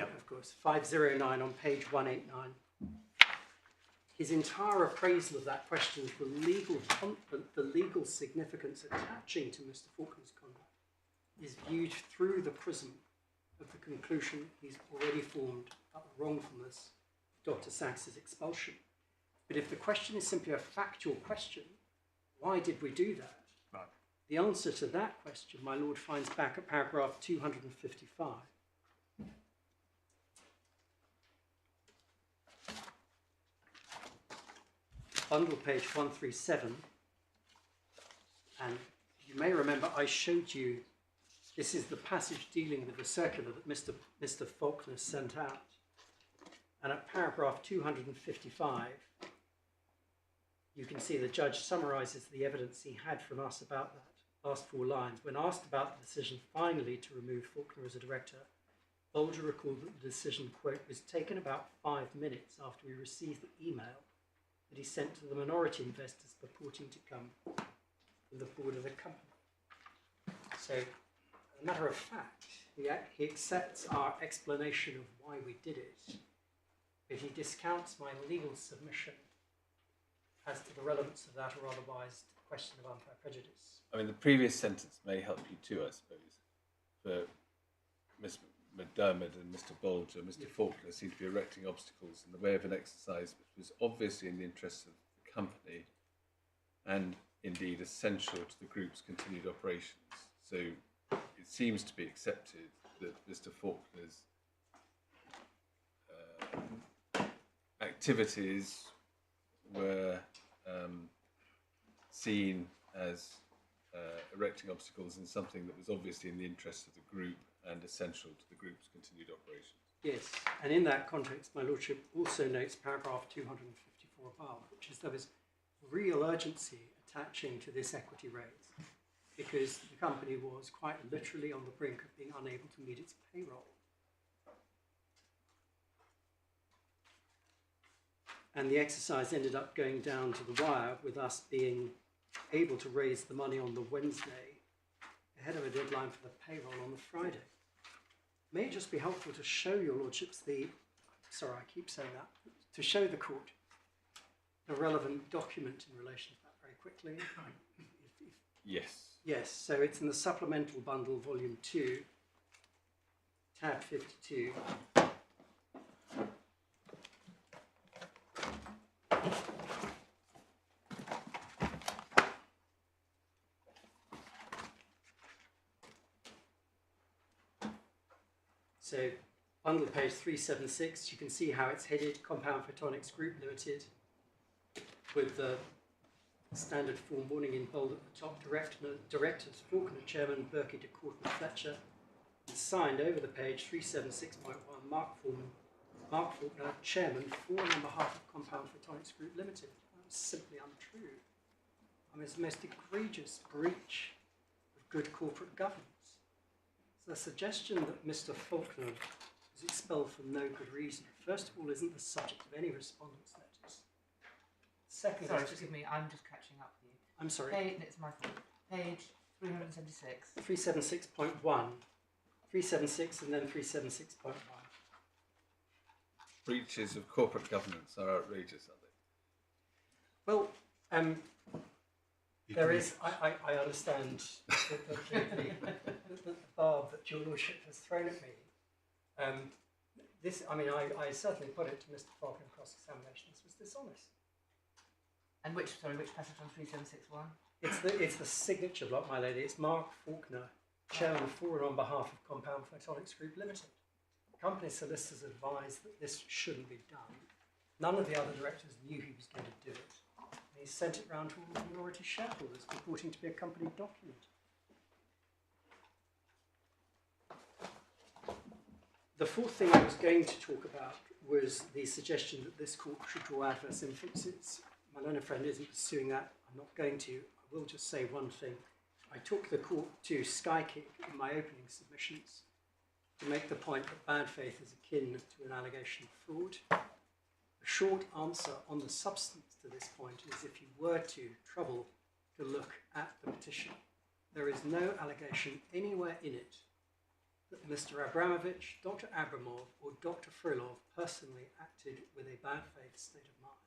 Of course, 509 on page 189. His entire appraisal of that question, the legal significance attaching to Mr. Faulkner's conduct, is viewed through the prism of the conclusion he's already formed about the wrongfulness of Dr. Sachs's expulsion. But if the question is simply a factual question, why did we do that? Right. The answer to that question, my Lord, finds back at paragraph 255. Bundle page 137, and you may remember I showed you, this is the passage dealing with the circular that Mr. Faulkner sent out. And at paragraph 255, you can see the judge summarises the evidence he had from us about that last 4 lines. When asked about the decision finally to remove Faulkner as a director, Bolger recalled that the decision, quote, was taken about 5 minutes after we received the email that he sent to the minority investors purporting to come from the board of the company. So, as a matter of fact, he accepts our explanation of why we did it, but he discounts my legal submission as to the relevance of that, or otherwise to the question of unfair prejudice. I mean, the previous sentence may help you too, I suppose. For Ms. McDermott and Mr. Bolger, Mr. Faulkner seem to be erecting obstacles in the way of an exercise which was obviously in the interests of the company and indeed essential to the group's continued operations. So it seems to be accepted that Mr. Faulkner's activities were seen as erecting obstacles in something that was obviously in the interests of the group and essential to the group's continued operations. Yes, and in that context, my Lordship also notes paragraph 254 above, which is there was real urgency attaching to this equity raise because the company was quite literally on the brink of being unable to meet its payroll. And the exercise ended up going down to the wire with us being able to raise the money on the Wednesday ahead of a deadline for the payroll on the Friday. May it just be helpful to show your lordships to show the court the relevant document in relation to that very quickly. Yes. Yes, so it's in the supplemental bundle, volume 2, tab 52. So, bundle page 376, you can see how it's headed, Compound Photonics Group Limited, with the standard form warning in bold at the top, directors, Faulkner, Chairman, Berkey, de Courtney, Fletcher, and signed over the page 376.1, Mark Faulkner, Chairman, for and on behalf of Compound Photonics Group Limited. That's simply untrue. I mean, it's the most egregious breach of good corporate governance. So the suggestion that Mr. Faulkner was expelled for no good reason, first of all, isn't the subject of any respondents' letters. Second, sorry, forgive me, I'm just catching up with you. I'm sorry. It's my fault. Page 376. 376.1. 376 and then 376.1. Breaches of corporate governance are outrageous, are they? Well, there is, I understand the barb that your lordship has thrown at me. I certainly put it to Mr. Faulkner in cross-examination. This was dishonest. And which passage on 3761? It's the signature block, my lady. It's Mark Faulkner, Chairman for and on behalf of Compound Photonics Group Limited. Company solicitors advised that this shouldn't be done. None of the other directors knew he was going to do it. And he sent it round to all the minority shareholders, purporting to be a company document. The fourth thing I was going to talk about was the suggestion that this court should draw adverse inferences. My learned friend isn't pursuing that. I'm not going to. I will just say one thing. I took the court to Skykick in my opening submissions to make the point that bad faith is akin to an allegation of fraud. The short answer on the substance to this point is if you were to trouble to look at the petition, there is no allegation anywhere in it that Mr. Abramovich, Dr. Abramov, or Dr. Frilov personally acted with a bad faith state of mind.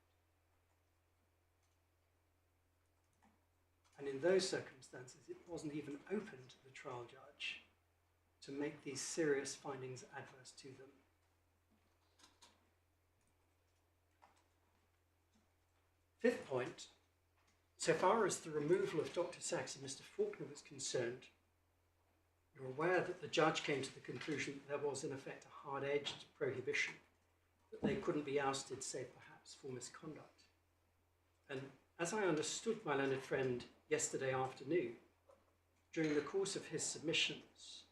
And in those circumstances, it wasn't even open to the trial judge to make these serious findings adverse to them. Fifth point, so far as the removal of Dr. Sachs and Mr. Faulkner was concerned, you're aware that the judge came to the conclusion that there was in effect a hard-edged prohibition, that they couldn't be ousted save perhaps for misconduct. And as I understood my learned friend yesterday afternoon, during the course of his submissions,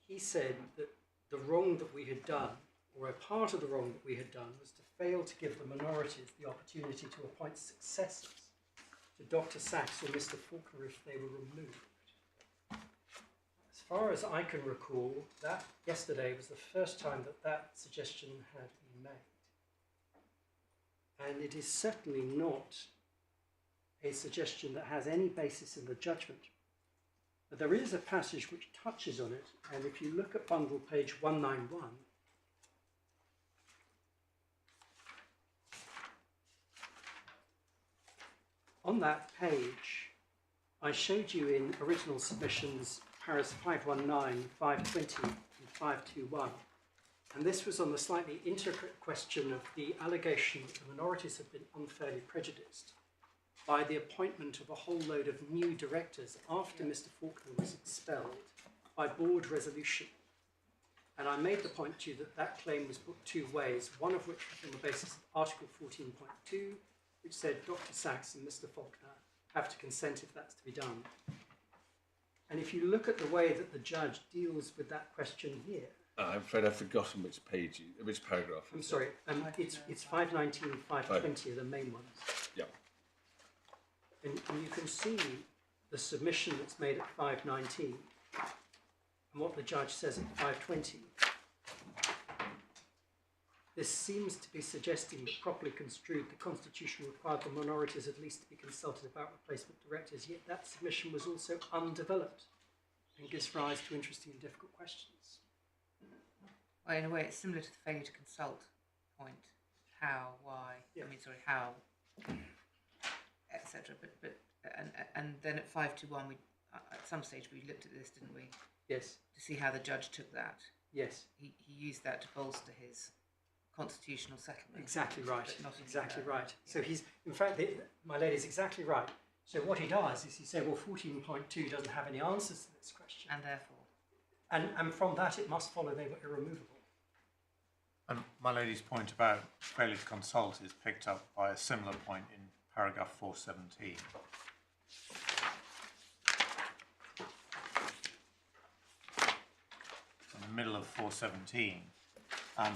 he said that the wrong that we had done, or a part of the wrong that we had done, was to fail to give the minorities the opportunity to appoint successors to Dr. Sachs or Mr. Faulkner if they were removed. As far as I can recall, that yesterday was the first time that that suggestion had been made. And it is certainly not a suggestion that has any basis in the judgment. But there is a passage which touches on it, and if you look at bundle page 191, on that page, I showed you in original submissions paras 519, 520, and 521. And this was on the slightly intricate question of the allegation that the minorities had been unfairly prejudiced by the appointment of a whole load of new directors after Mr. Faulkner was expelled by board resolution. And I made the point to you that that claim was put two ways, one of which was on the basis of Article 14.2, which said Dr. Sachs and Mr. Faulkner have to consent if that's to be done. And if you look at the way that the judge deals with that question here, I'm afraid I've forgotten which paragraph. I'm sorry, it's 519 and 520 are the main ones. Yeah. And you can see the submission that's made at 519 and what the judge says at 520. This seems to be suggesting that properly construed, the Constitution required the minorities at least to be consulted about replacement directors, yet that submission was also undeveloped and gives rise to interesting and difficult questions. Well, in a way, it's similar to the failure to consult point. How, why, Yeah. how, etc. And then at 521, we at some stage we looked at this, didn't we, Yes, to see how the judge took that. yes, He used that to bolster his constitutional settlement. exactly right, but not exactly indeed right. that. So he's, in fact, my lady's exactly right. So what he does is he says, well, 14.2 doesn't have any answers to this question. And therefore, And from that, it must follow they were irremovable. And my lady's point about failure to consult is picked up by a similar point in paragraph 417. In the middle of 417, and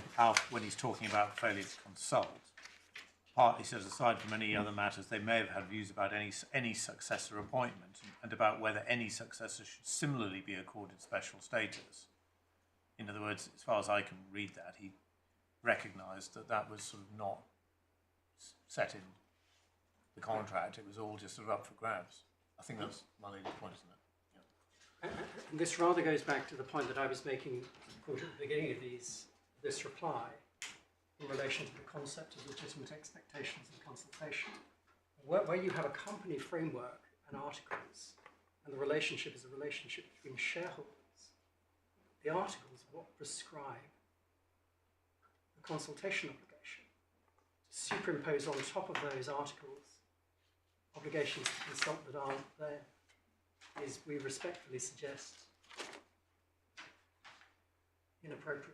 when he's talking about failure to consult, he says, aside from any other matters, they may have had views about any successor appointment and about whether any successor should similarly be accorded special status. In other words, as far as I can read that, he recognised that that was sort of not set in the contract. It was all just sort of up for grabs. I think that's my lady's point, isn't it? Yeah. And this rather goes back to the point that I was making at the beginning of this reply in relation to the concept of legitimate expectations and consultation. Where you have a company framework and articles, and the relationship is a relationship between shareholders, the articles are what prescribe the consultation obligation. To superimpose on top of those articles obligations to consult that aren't there is, we respectfully suggest, inappropriate.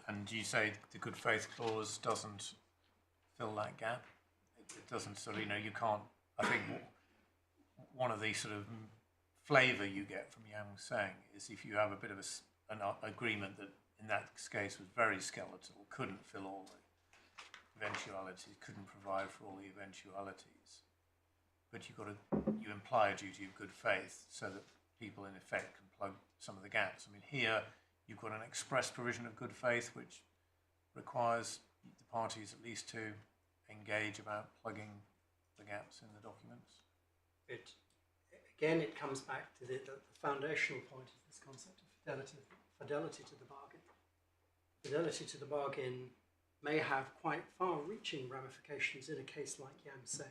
And you say the good faith clause doesn't fill that gap? It doesn't sort of, you can't, I think one of the sort of flavour you get from Yang saying is if you have a bit of an agreement that in that case was very skeletal, couldn't fill all the eventualities, couldn't provide for all the eventualities, but you imply a duty of good faith so that people in effect can plug some of the gaps. I mean, here you've got an express provision of good faith which requires the parties at least to engage about plugging the gaps in the documents. Again, it comes back to the foundational point of this concept of fidelity to the bargain. Fidelity to the bargain may have quite far-reaching ramifications in a case like Yang say,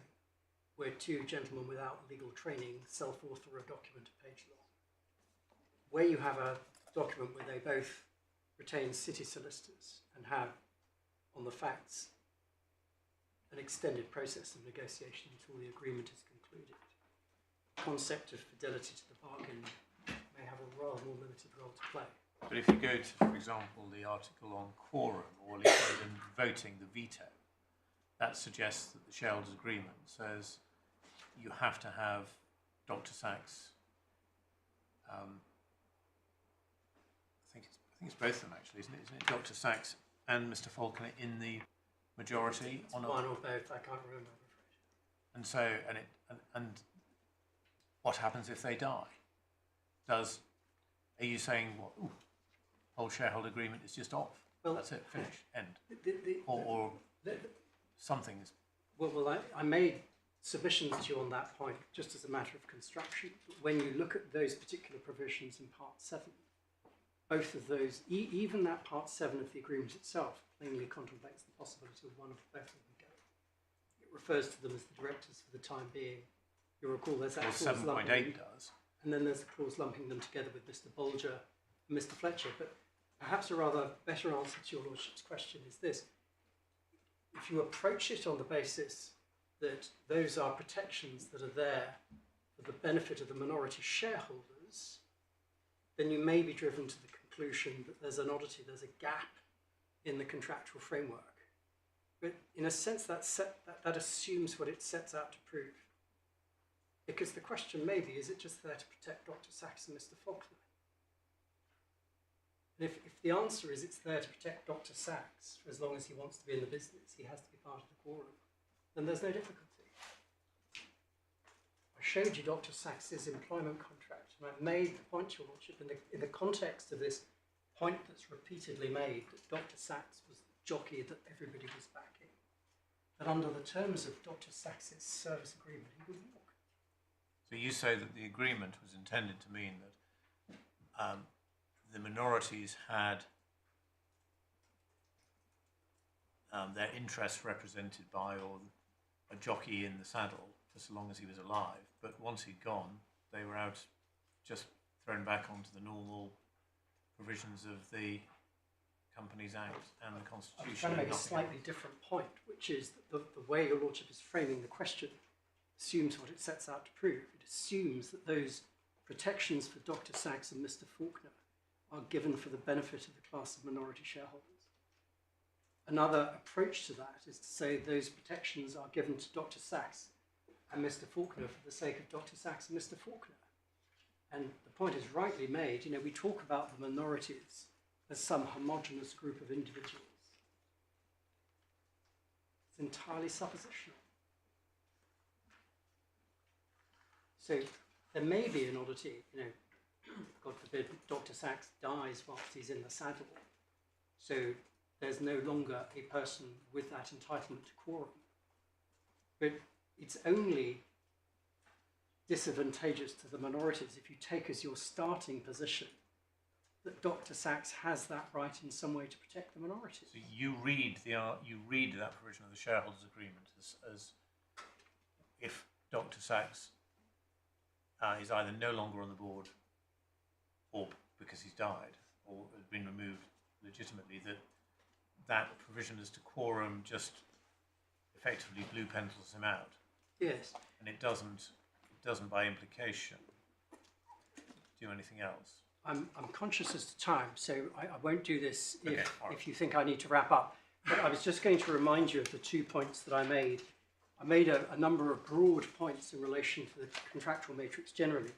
where two gentlemen without legal training self-author a document a page long. Where you have a document where they both retain city solicitors and have, on the facts, an extended process of negotiation until the agreement is concluded. The concept of fidelity to the bargain may have a rather more limited role to play. But if you go to, for example, the article on quorum or in voting the veto, that suggests that the shareholders' agreement says you have to have Dr. Sachs. I think it's both of them actually, isn't it? Dr. Sachs and Mr. Faulkner in the majority It's one or both. I can't remember. And so, and what happens if they die? Are you saying whole shareholder agreement is just off? Well, that's it, finish, end, or something is. Well, I made submissions to you on that point just as a matter of construction. When you look at those particular provisions in Part 7, both of those, even that Part 7 of the agreement itself, plainly contemplates the possibility of one of both of them going. It refers to them as the directors for the time being. You'll recall there's that clause 7.8 does. And then there's the clause lumping them together with Mr. Bolger and Mr. Fletcher. But perhaps a rather better answer to your Lordship's question is this. If you approach it on the basis that those are protections that are there for the benefit of the minority shareholders, then you may be driven to the conclusion that there's an oddity, there's a gap in the contractual framework. But in a sense, that assumes what it sets out to prove. Because the question may be, is it just there to protect Dr. Sachs and Mr. Faulkner? And if the answer is it's there to protect Dr. Sachs for as long as he wants to be in the business, he has to be part of the quorum, then there's no difficulty. I showed you Dr. Sachs's employment contract, and I made the point, Your Lordship, in the context of this point that's repeatedly made, that Dr. Sachs was the jockey that everybody was backing, that under the terms of Dr. Sachs's service agreement, he would walk. So you say that the agreement was intended to mean that the minorities had their interests represented by or a jockey in the saddle for so long as he was alive, but once he'd gone, they were out, just thrown back onto the normal provisions of the Companies Act and the Constitution. I'm trying to make a slightly different point, which is that the way your Lordship is framing the question assumes what it sets out to prove. It assumes that those protections for Dr. Sachs and Mr. Faulkner are given for the benefit of the class of minority shareholders. Another approach to that is to say those protections are given to Dr. Sachs and Mr. Faulkner for the sake of Dr. Sachs and Mr. Faulkner. And the point is rightly made, you know, we talk about the minorities as some homogenous group of individuals. It's entirely suppositional. So there may be an oddity, you know, God forbid Dr. Sachs dies whilst he's in the saddle. So there's no longer a person with that entitlement to quorum. But it's only disadvantageous to the minorities if you take as your starting position that Dr. Sachs has that right in some way to protect the minorities. So you read that provision of the shareholders' agreement as if Dr. Sachs is either no longer on the board or because he's died or has been removed legitimately, that provision as to quorum just effectively blue pencils him out. Yes. And it doesn't by implication do anything else. I'm conscious as to time, so I won't do this Okay, if you think I need to wrap up. But I was just going to remind you of the 2 points that I made. I made a number of broad points in relation to the contractual matrix generally,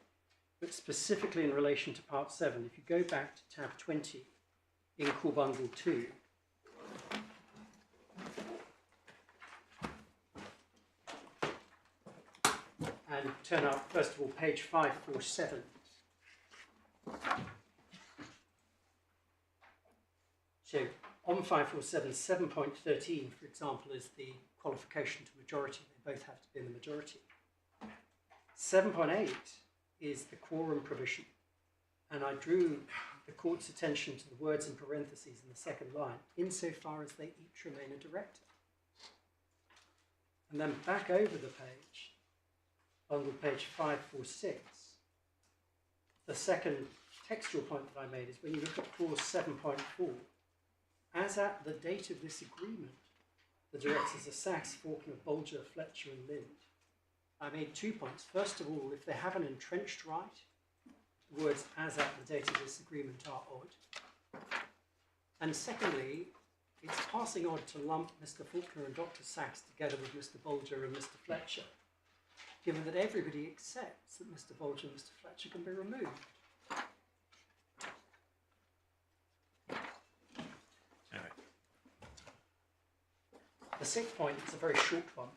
but specifically in relation to Part 7. If you go back to tab 20 in Core Bundle 2, and turn up, first of all, page 547. So on 547, 7.13, for example, is the qualification to majority. They both have to be in the majority. 7.8 is the quorum provision. And I drew the court's attention to the words in parentheses in the second line, insofar as they each remain a director. And then back over the page, bundle page 546, the second textual point that I made is when you look at clause 7.4, as at the date of this agreement, the directors are Sachs, Faulkner, Bolger, Fletcher and Lind. I made 2 points. First of all, if they have an entrenched right, the words as at the date of this agreement are odd. And secondly, it's passing odd to lump Mr. Faulkner and Dr. Sachs together with Mr. Bolger and Mr. Fletcher, given that everybody accepts that Mr. Bolger and Mr. Fletcher can be removed. Anyway. The sixth point is a very short one.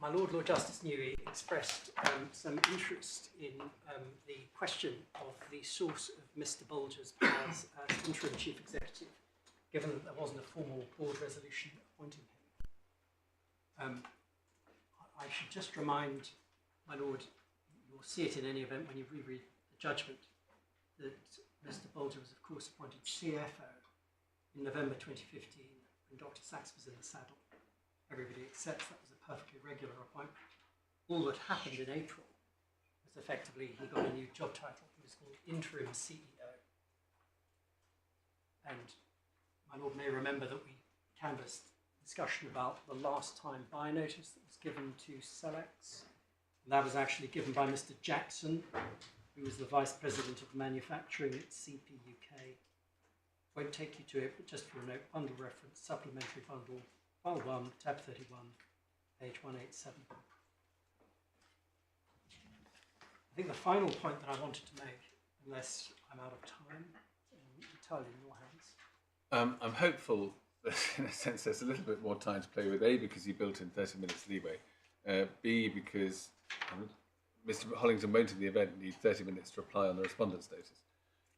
My Lord Justice Newey expressed some interest in the question of the source of Mr. Bolger's powers as interim chief executive, given that there wasn't a formal board resolution appointing him. I should just remind my Lord, you'll see it in any event when you reread the judgment, that Mr. Bolger was of course appointed CFO in November 2015 when Dr. Sachs was in the saddle. Everybody accepts that was a perfectly regular appointment. All that happened in April was effectively he got a new job title. He was called interim CEO. And my Lord may remember that we canvassed discussion about the last time buy notice that was given to Sachs. And that was actually given by Mr. Jackson, who was the Vice President of Manufacturing at CPUK. Won't take you to it, but just for a note, bundle reference, supplementary bundle, file 1, tab 31, page 187. I think the final point that I wanted to make, unless I'm out of time, entirely in your hands. I'm hopeful that in a sense there's a little bit more time to play with, A, because you built in 30 minutes leeway, B, because Mr. Hollington won't in the event need 30 minutes to reply on the respondent status.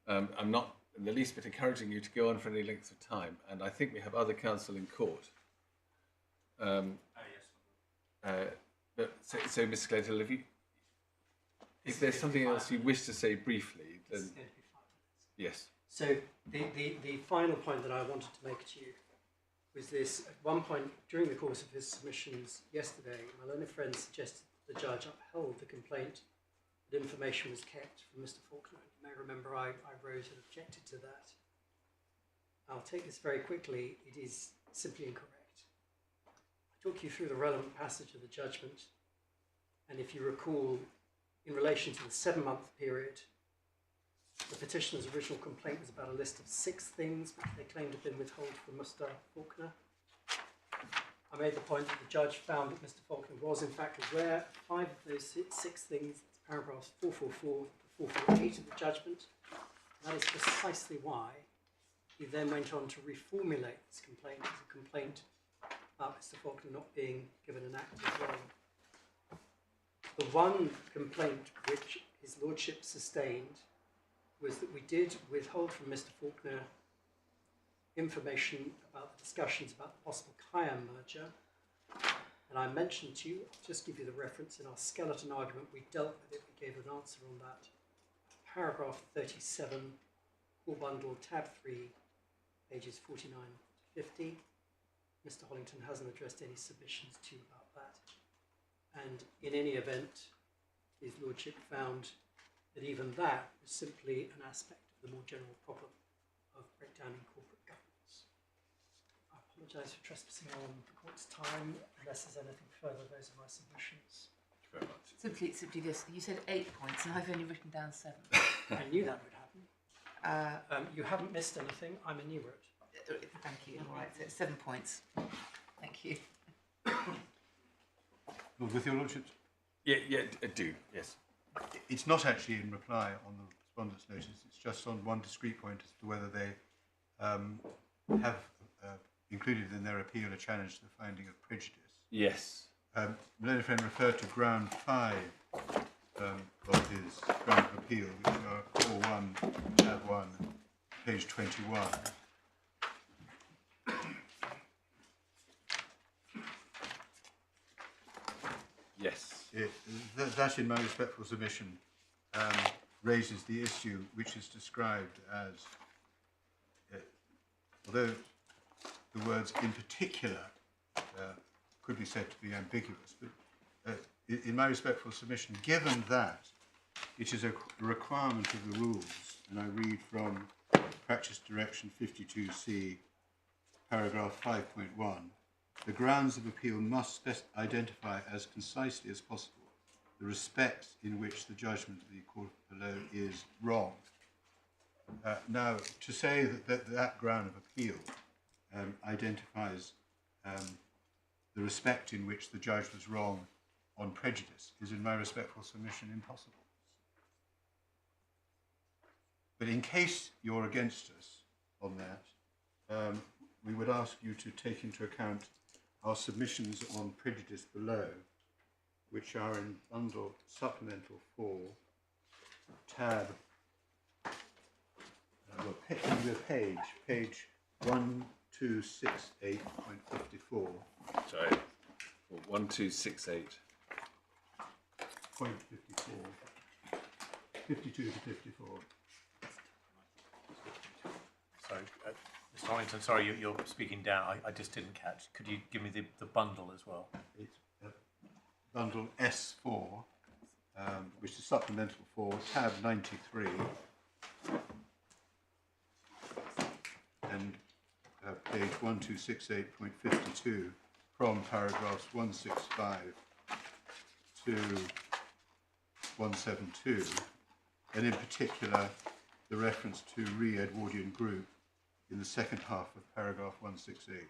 I'm not the least bit encouraging you to go on for any length of time. And I think we have other counsel in court. But so Mr. Clayton, if there's something else you wish to say briefly, then This is going to be 5 minutes. yes. So the final point that I wanted to make to you was this. At one point during the course of his submissions yesterday, my learned friend suggested that the judge upheld the complaint that information was kept from Mr. Faulkner. You may remember I wrote and objected to that. I'll take this very quickly. It is simply incorrect. I took you through the relevant passage of the judgment, and if you recall, in relation to the 7-month period, the petitioner's original complaint was about a list of 6 things which they claimed had been withheld from Mr. Faulkner. I made the point that the judge found that Mr. Faulkner was in fact aware of 5 of those 6 things. It's paragraphs 444 to 448 of the judgment. That is precisely why he then went on to reformulate this complaint as a complaint about Mr. Faulkner not being given an active role. The one complaint which his lordship sustained was that we did withhold from Mr. Faulkner information about the discussions about the possible Carr merger. And I mentioned to you, I'll just give you the reference, in our skeleton argument we dealt with it, we gave an answer on that. Paragraph 37, core bundle, tab 3, pages 49 to 50. Mr. Hollington hasn't addressed any submissions to you about that. And in any event, his lordship found that even that was simply an aspect of the more general problem of breakdown in corporate governance. I apologise for trespassing on the court's time. Unless there's anything further, those are my submissions. Thank you very much. Simply this. You said 8 points, and I've only written down 7. I knew that would happen. You haven't missed anything. I'm a new road. Thank you. All right, so it's 7 points. Thank you. Well, with your lordship's, Yeah, I do. Yes. it's not actually in reply on the respondent's notice. It's just on one discrete point as to whether they have included in their appeal a challenge to the finding of prejudice. Yes. My learned friend referred to ground 5 of his ground of appeal, which are core 1, tab 1, page 21. Yes. That, in my respectful submission, raises the issue which is described as, although the words in particular could be said to be ambiguous, but in my respectful submission, given that it is a requirement of the rules, and I read from Practice Direction 52C, paragraph 5.1, the grounds of appeal must identify as concisely as possible the respects in which the judgment of the court below is wrong. Now, to say that ground of appeal identifies the respect in which the judge was wrong on prejudice is, in my respectful submission, impossible. But in case you're against us on that, we would ask you to take into account our submissions on prejudice below, which are in bundle supplemental 4, tab, page 1268.54. Sorry. 1268. Point 54, 52 to 54. Sorry, Mr. Hollington, sorry, you're speaking down. I just didn't catch. Could you give me the bundle as well? It's bundle S4, which is supplemental 4, tab 93, and page 1268.52 from paragraphs 165 to 172, and in particular the reference to re-Edwardian group in the second half of paragraph 168.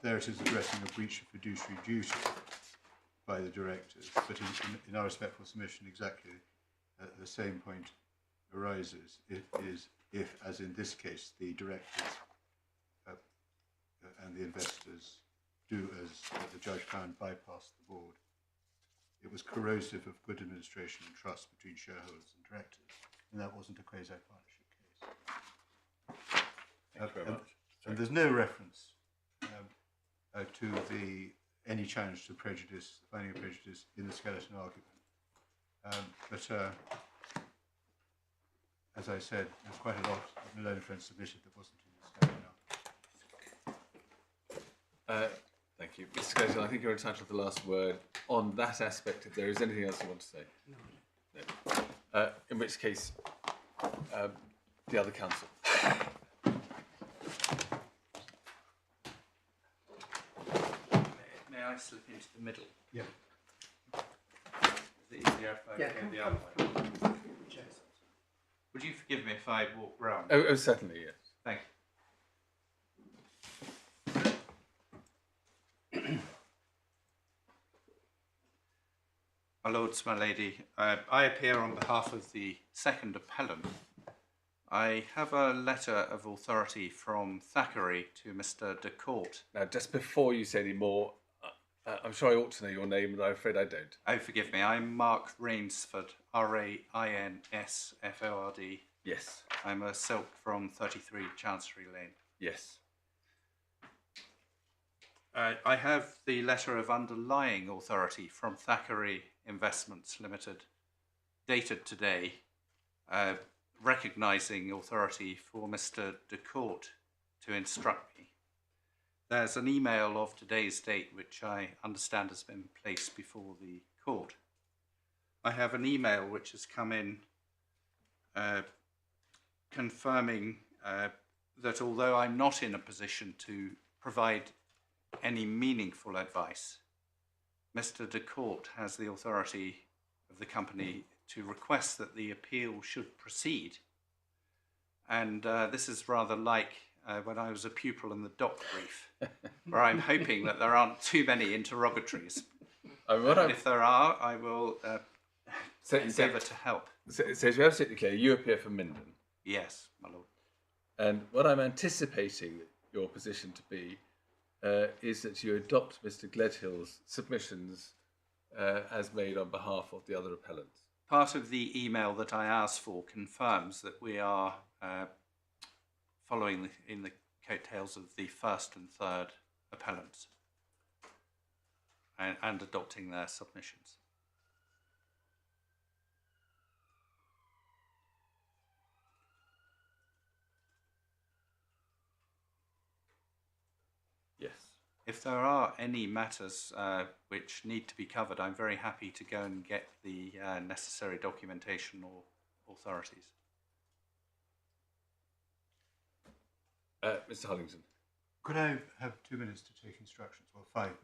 There it is addressing a breach of fiduciary duty by the directors, but in our respectful submission, exactly the same point arises. It is if, as in this case, the directors and the investors do as the judge found bypass the board. It was corrosive of good administration and trust between shareholders and directors, and that wasn't a quasi-partnership. Thank you very much. And there's no reference to any challenge to prejudice, finding of prejudice in the skeleton argument. But as I said, there's quite a lot of Malone friends submitted that wasn't in the skeleton argument. Thank you. Mr. Skeleton, I think you're entitled to the last word on that aspect, if there is anything else you want to say. No. In which case, the other counsel. May I slip into the middle? Yeah. Is it easier if I Yeah, go the come- other way? Would you forgive me if I walk round? Oh, certainly, yes. Thank you. My lords, my lady, I appear on behalf of the second appellant. I have a letter of authority from Thackeray to Mr. de Court. Now, just before you say any more, I'm sure I ought to know your name, and I'm afraid I don't. Oh, forgive me, I'm Mark Rainsford, Rainsford. Yes. I'm a silk from 33 Chancery Lane. Yes. I have the letter of underlying authority from Thackeray Investments Limited, dated today, recognising authority for Mr. de Court to instruct me. There's an email of today's date which I understand has been placed before the court. I have an email which has come in confirming that although I'm not in a position to provide any meaningful advice, Mr. de Court has the authority of the company to request that the appeal should proceed. And this is rather like when I was a pupil in the doc brief, where I'm hoping that there aren't too many interrogatories. But if there are, I will endeavour to help. So to be absolutely clear, you appear for Minden. Yes, my lord. And what I'm anticipating your position to be is that you adopt Mr. Gledhill's submissions as made on behalf of the other appellants. Part of the email that I asked for confirms that we are following in the coattails of the first and third appellants and adopting their submissions. Yes. If there are any matters which need to be covered, I'm very happy to go and get the necessary documentation or authorities. Mr. Hollington. Could I have 2 minutes to take instructions, or 5 minutes?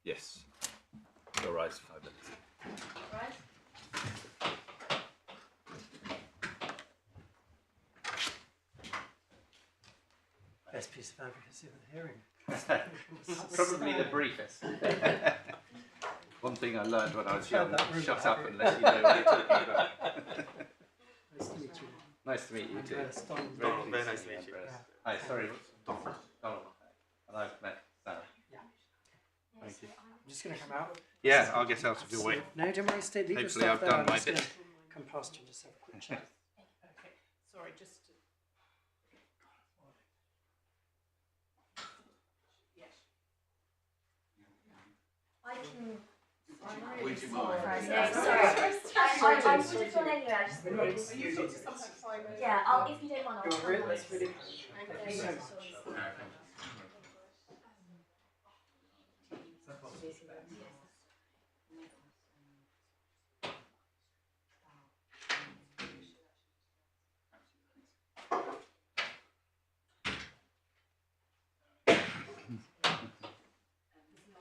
Yes. You'll rise for 5 minutes. Right. Best piece of advocacy of the hearing. Probably the briefest. One thing I learned when I was young, That room shut happy. up unless you know what you're talking about. Nice to meet you. Nice to meet you too. Andreas, Don. Very nice to meet you. Hi, sorry, Donald. And I've met Sarah. Thank you. I'm just going to come out. Yeah, I'll get out of your way. No, don't worry, stay. Leave your Hopefully stuff I've there. done I'm my just gonna bit. come past you and just have a quick chat. Okay. Sorry, just to... Yes. I can... I'm really sorry. I'm with you anyway. I just yeah, if you don't mind, I'll come back. That's really kind. Thank you so much.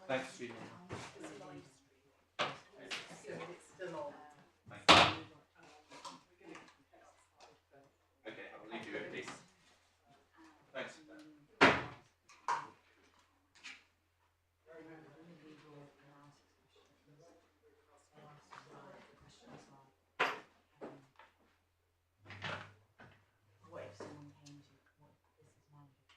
Thanks, Judy. Okay, I'll leave you in peace. Thanks. What if someone came to what if this is manager?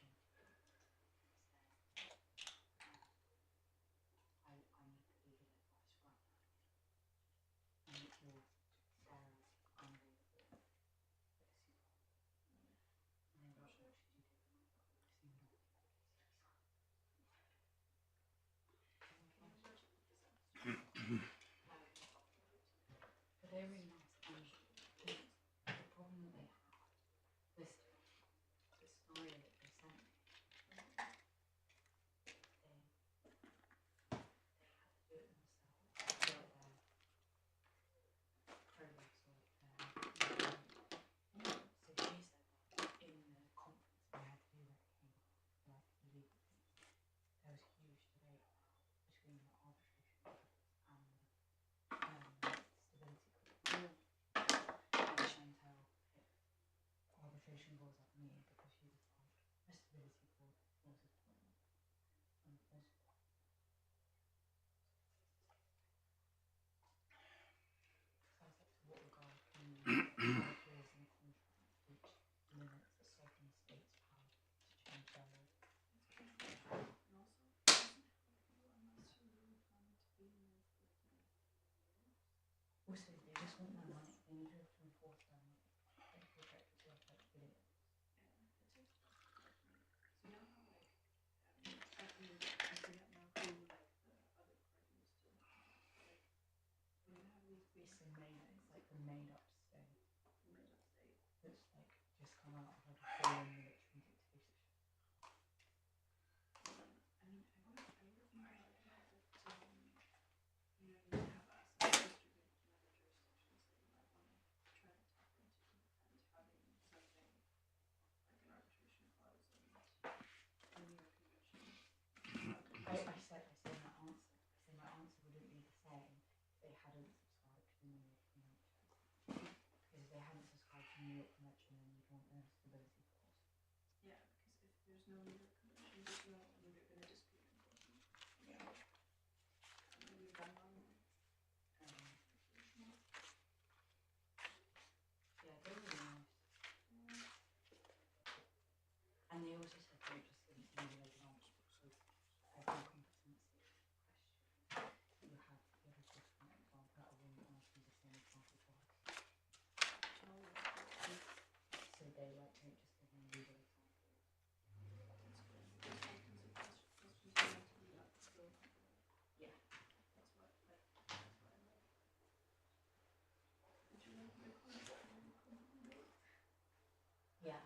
Stability Board forces appointment. Subject to what regard can clause in contract which limits a sovereign state's power to change their law. Also, they just want their money. They need to enforce their money. They project it to affect billions. It's the made. It's like the made-up state. That's like just come out of like a foreign military dictatorship. I say my answer. I say my answer wouldn't be the same if they hadn't subscribed to the New York Convention. Because if they hadn't subscribed to the New York Convention, then you'd want a stability clause. Yeah, because if there's no New York Convention, there's no independent dispute enforcement. Yeah. And then we've done one more. Yeah, they were nice. And they also said don't just give me the example. So every competency question you have to give a different example. I wouldn't ask you the same example twice. So they like don't just give me legal examples. Yeah. Yeah.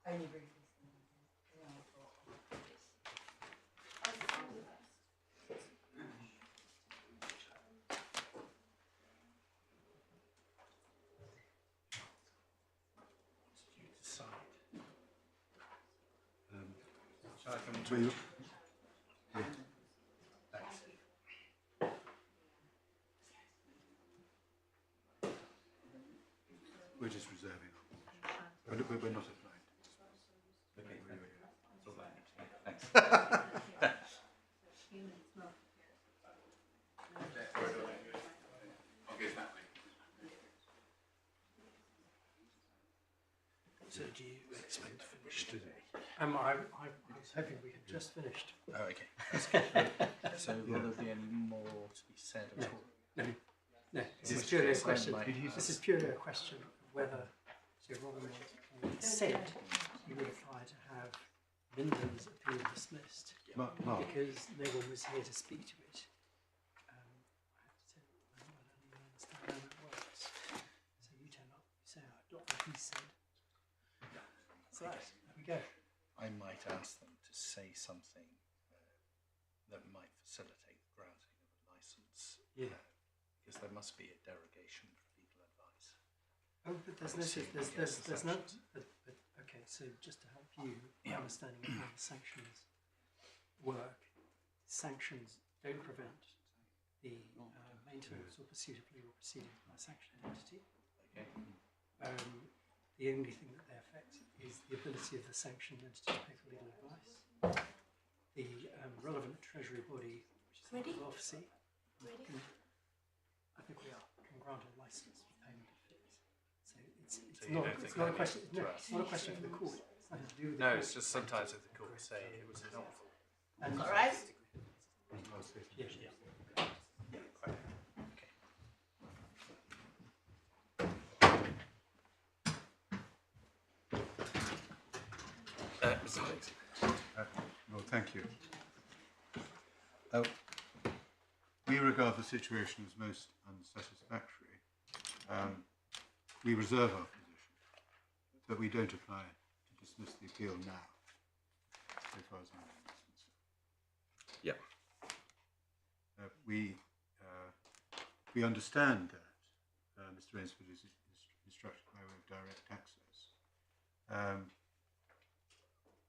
Only briefly seen them. Yeah, I thought, You decide. Shall I come to you? you? Thanks. We're just reserving. We're not applying. Okay, that's all I need to know. Thanks. I'll give that way. So do you expect to finish today? Oh, I was hoping we had just finished. Oh, okay. So will there be any more to be said at all? No, this is purely a question. This is purely a question of whether Sir Robin said he would apply to have Linden's appeal dismissed Mark. because no one was here to speak to it. I have to say, I don't even understand how that works. So you turn up, you say, not what he said. So there we go. I might ask them to say something that might facilitate the granting of a licence. Yeah. Because there must be a derogation for legal advice. Oh, but there's no, there's no, but, okay, so just to help you, understanding of how the sanctions work, sanctions don't prevent the maintenance or pursuit of legal proceedings by a sanctioned entity. Okay. The only thing that they affect is the ability of the sanctioned entity to pay for legal advice. The relevant treasury body, which is the Insolvency, I think we are, can grant a licence for payment of fees. So it's not a question. No, it's not a question for the court. It's nothing to do with the court. No, it's just sometimes if the court say it was helpful. And All right. yeah. Quite. Okay. Mr. Hicks. Well, thank you. We regard the situation as most unsatisfactory. We reserve our position, but we don't apply to dismiss the appeal now, so far as my knowledge is concerned. Yeah. We understand that Mr. Rainsford is instructed by way of direct access.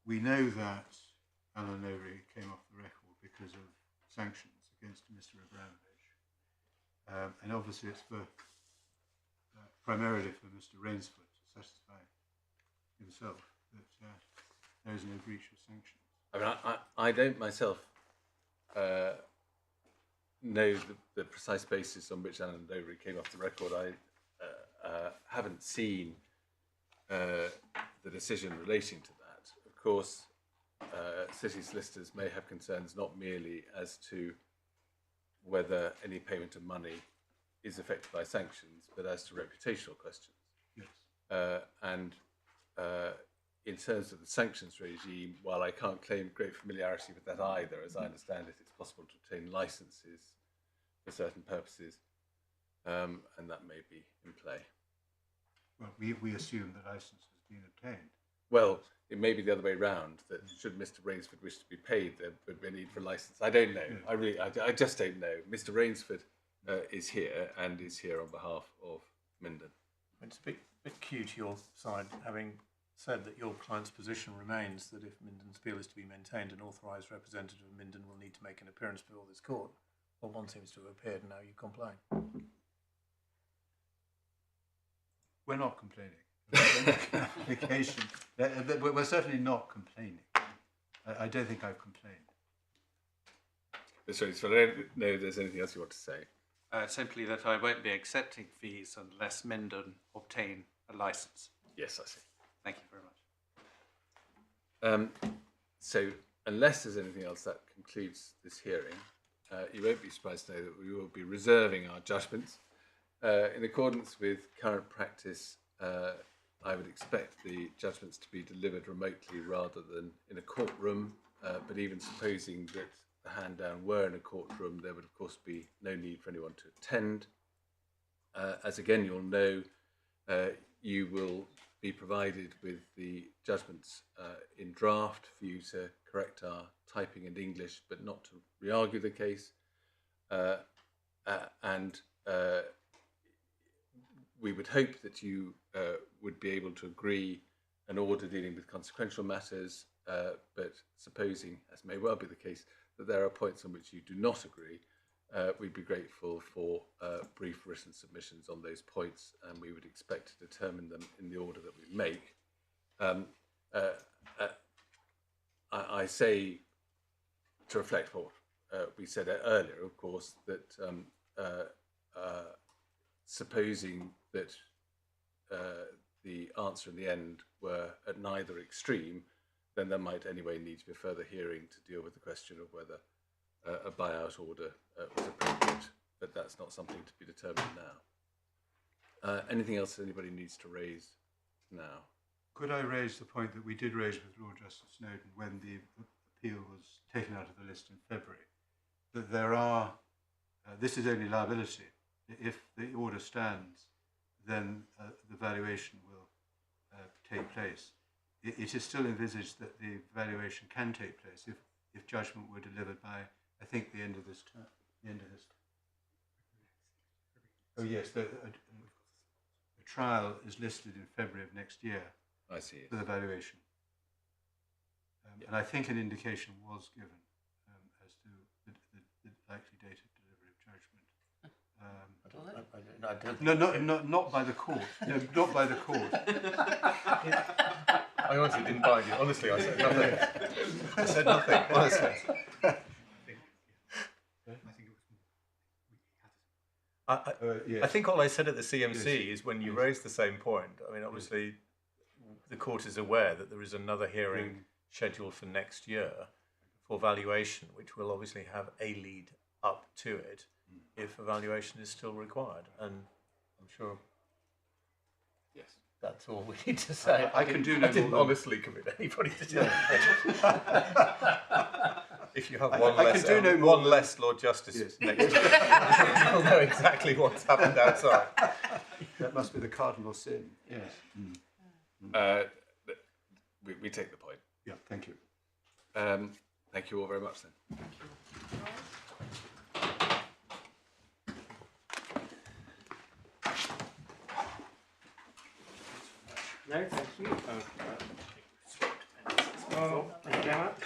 We know that Alan Newey came off the record because of sanctions against Mr. Abramovich. And obviously it's for primarily for Mr. Rainsford to satisfy himself that there is no breach of sanctions. I mean, I don't myself know the precise basis on which Alan Dovery came off the record. I haven't seen the decision relating to that. Of course, city solicitors may have concerns not merely as to whether any payment of money is affected by sanctions, but as to reputational questions. Yes. And in terms of the sanctions regime, while I can't claim great familiarity with that either, as I understand it, it's possible to obtain licenses for certain purposes, and that may be in play. Well, we assume the license has been obtained. Well, it may be the other way round, that should Mr. Rainsford wish to be paid, there would be a need for a license. I don't know. I just don't know. Mr. Rainsford is here, and is here on behalf of Minden. It's a bit cute your side, having said that your client's position remains that if Minden's appeal is to be maintained, an authorised representative of Minden will need to make an appearance before this court. Well, one seems to have appeared, and now you complain. We're not complaining. We're certainly not complaining. I don't think I've complained. Sorry, so I don't know if there's anything else you want to say. Simply that I won't be accepting fees unless Minden obtain a licence. Yes, I see. Thank you very much. So, unless there's anything else, that concludes this hearing. You won't be surprised to know that we will be reserving our judgments. In accordance with current practice, I would expect the judgments to be delivered remotely rather than in a courtroom, but even supposing that the hand down were in a courtroom, there would of course be no need for anyone to attend. As again you'll know, you will be provided with the judgments in draft for you to correct our typing and English, but not to re-argue the case. And we would hope that you would be able to agree an order dealing with consequential matters, but supposing, as may well be the case, that there are points on which you do not agree, we'd be grateful for brief written submissions on those points, and we would expect to determine them in the order that we make. I say, to reflect what we said earlier, of course, that supposing that the answer in the end were at neither extreme, then there might anyway need to be a further hearing to deal with the question of whether a buyout order was appropriate, but that's not something to be determined now. Anything else that anybody needs to raise now? Could I raise the point that we did raise with Lord Justice Snowden when the appeal was taken out of the list in February, that there are, this is only liability. If the order stands, then the valuation will take place. It is still envisaged that the valuation can take place if judgment were delivered by, I think, the end of this term. The end of this. Oh yes, the trial is listed in February of next year. I see it. For the valuation. And I think an indication was given as to the likely date of delivery of judgment. No, not by the court. No, not by the court. I honestly didn't buy you. Honestly, I said nothing. I said nothing, honestly. I think all I said at the CMC is when you raised the same point. I mean, obviously, the court is aware that there is another hearing scheduled for next year for valuation, which will obviously have a lead up to it if a valuation is still required. And I'm sure that's all we need to say. I can do no more. I didn't honestly commit anybody to do that. If you have one less Lord Justice next year, you'll know exactly what's happened outside. That must be the cardinal sin. Yes. We take the point. Yeah, thank you. Thank you all very much then. No, thank you. Well, thank you very much.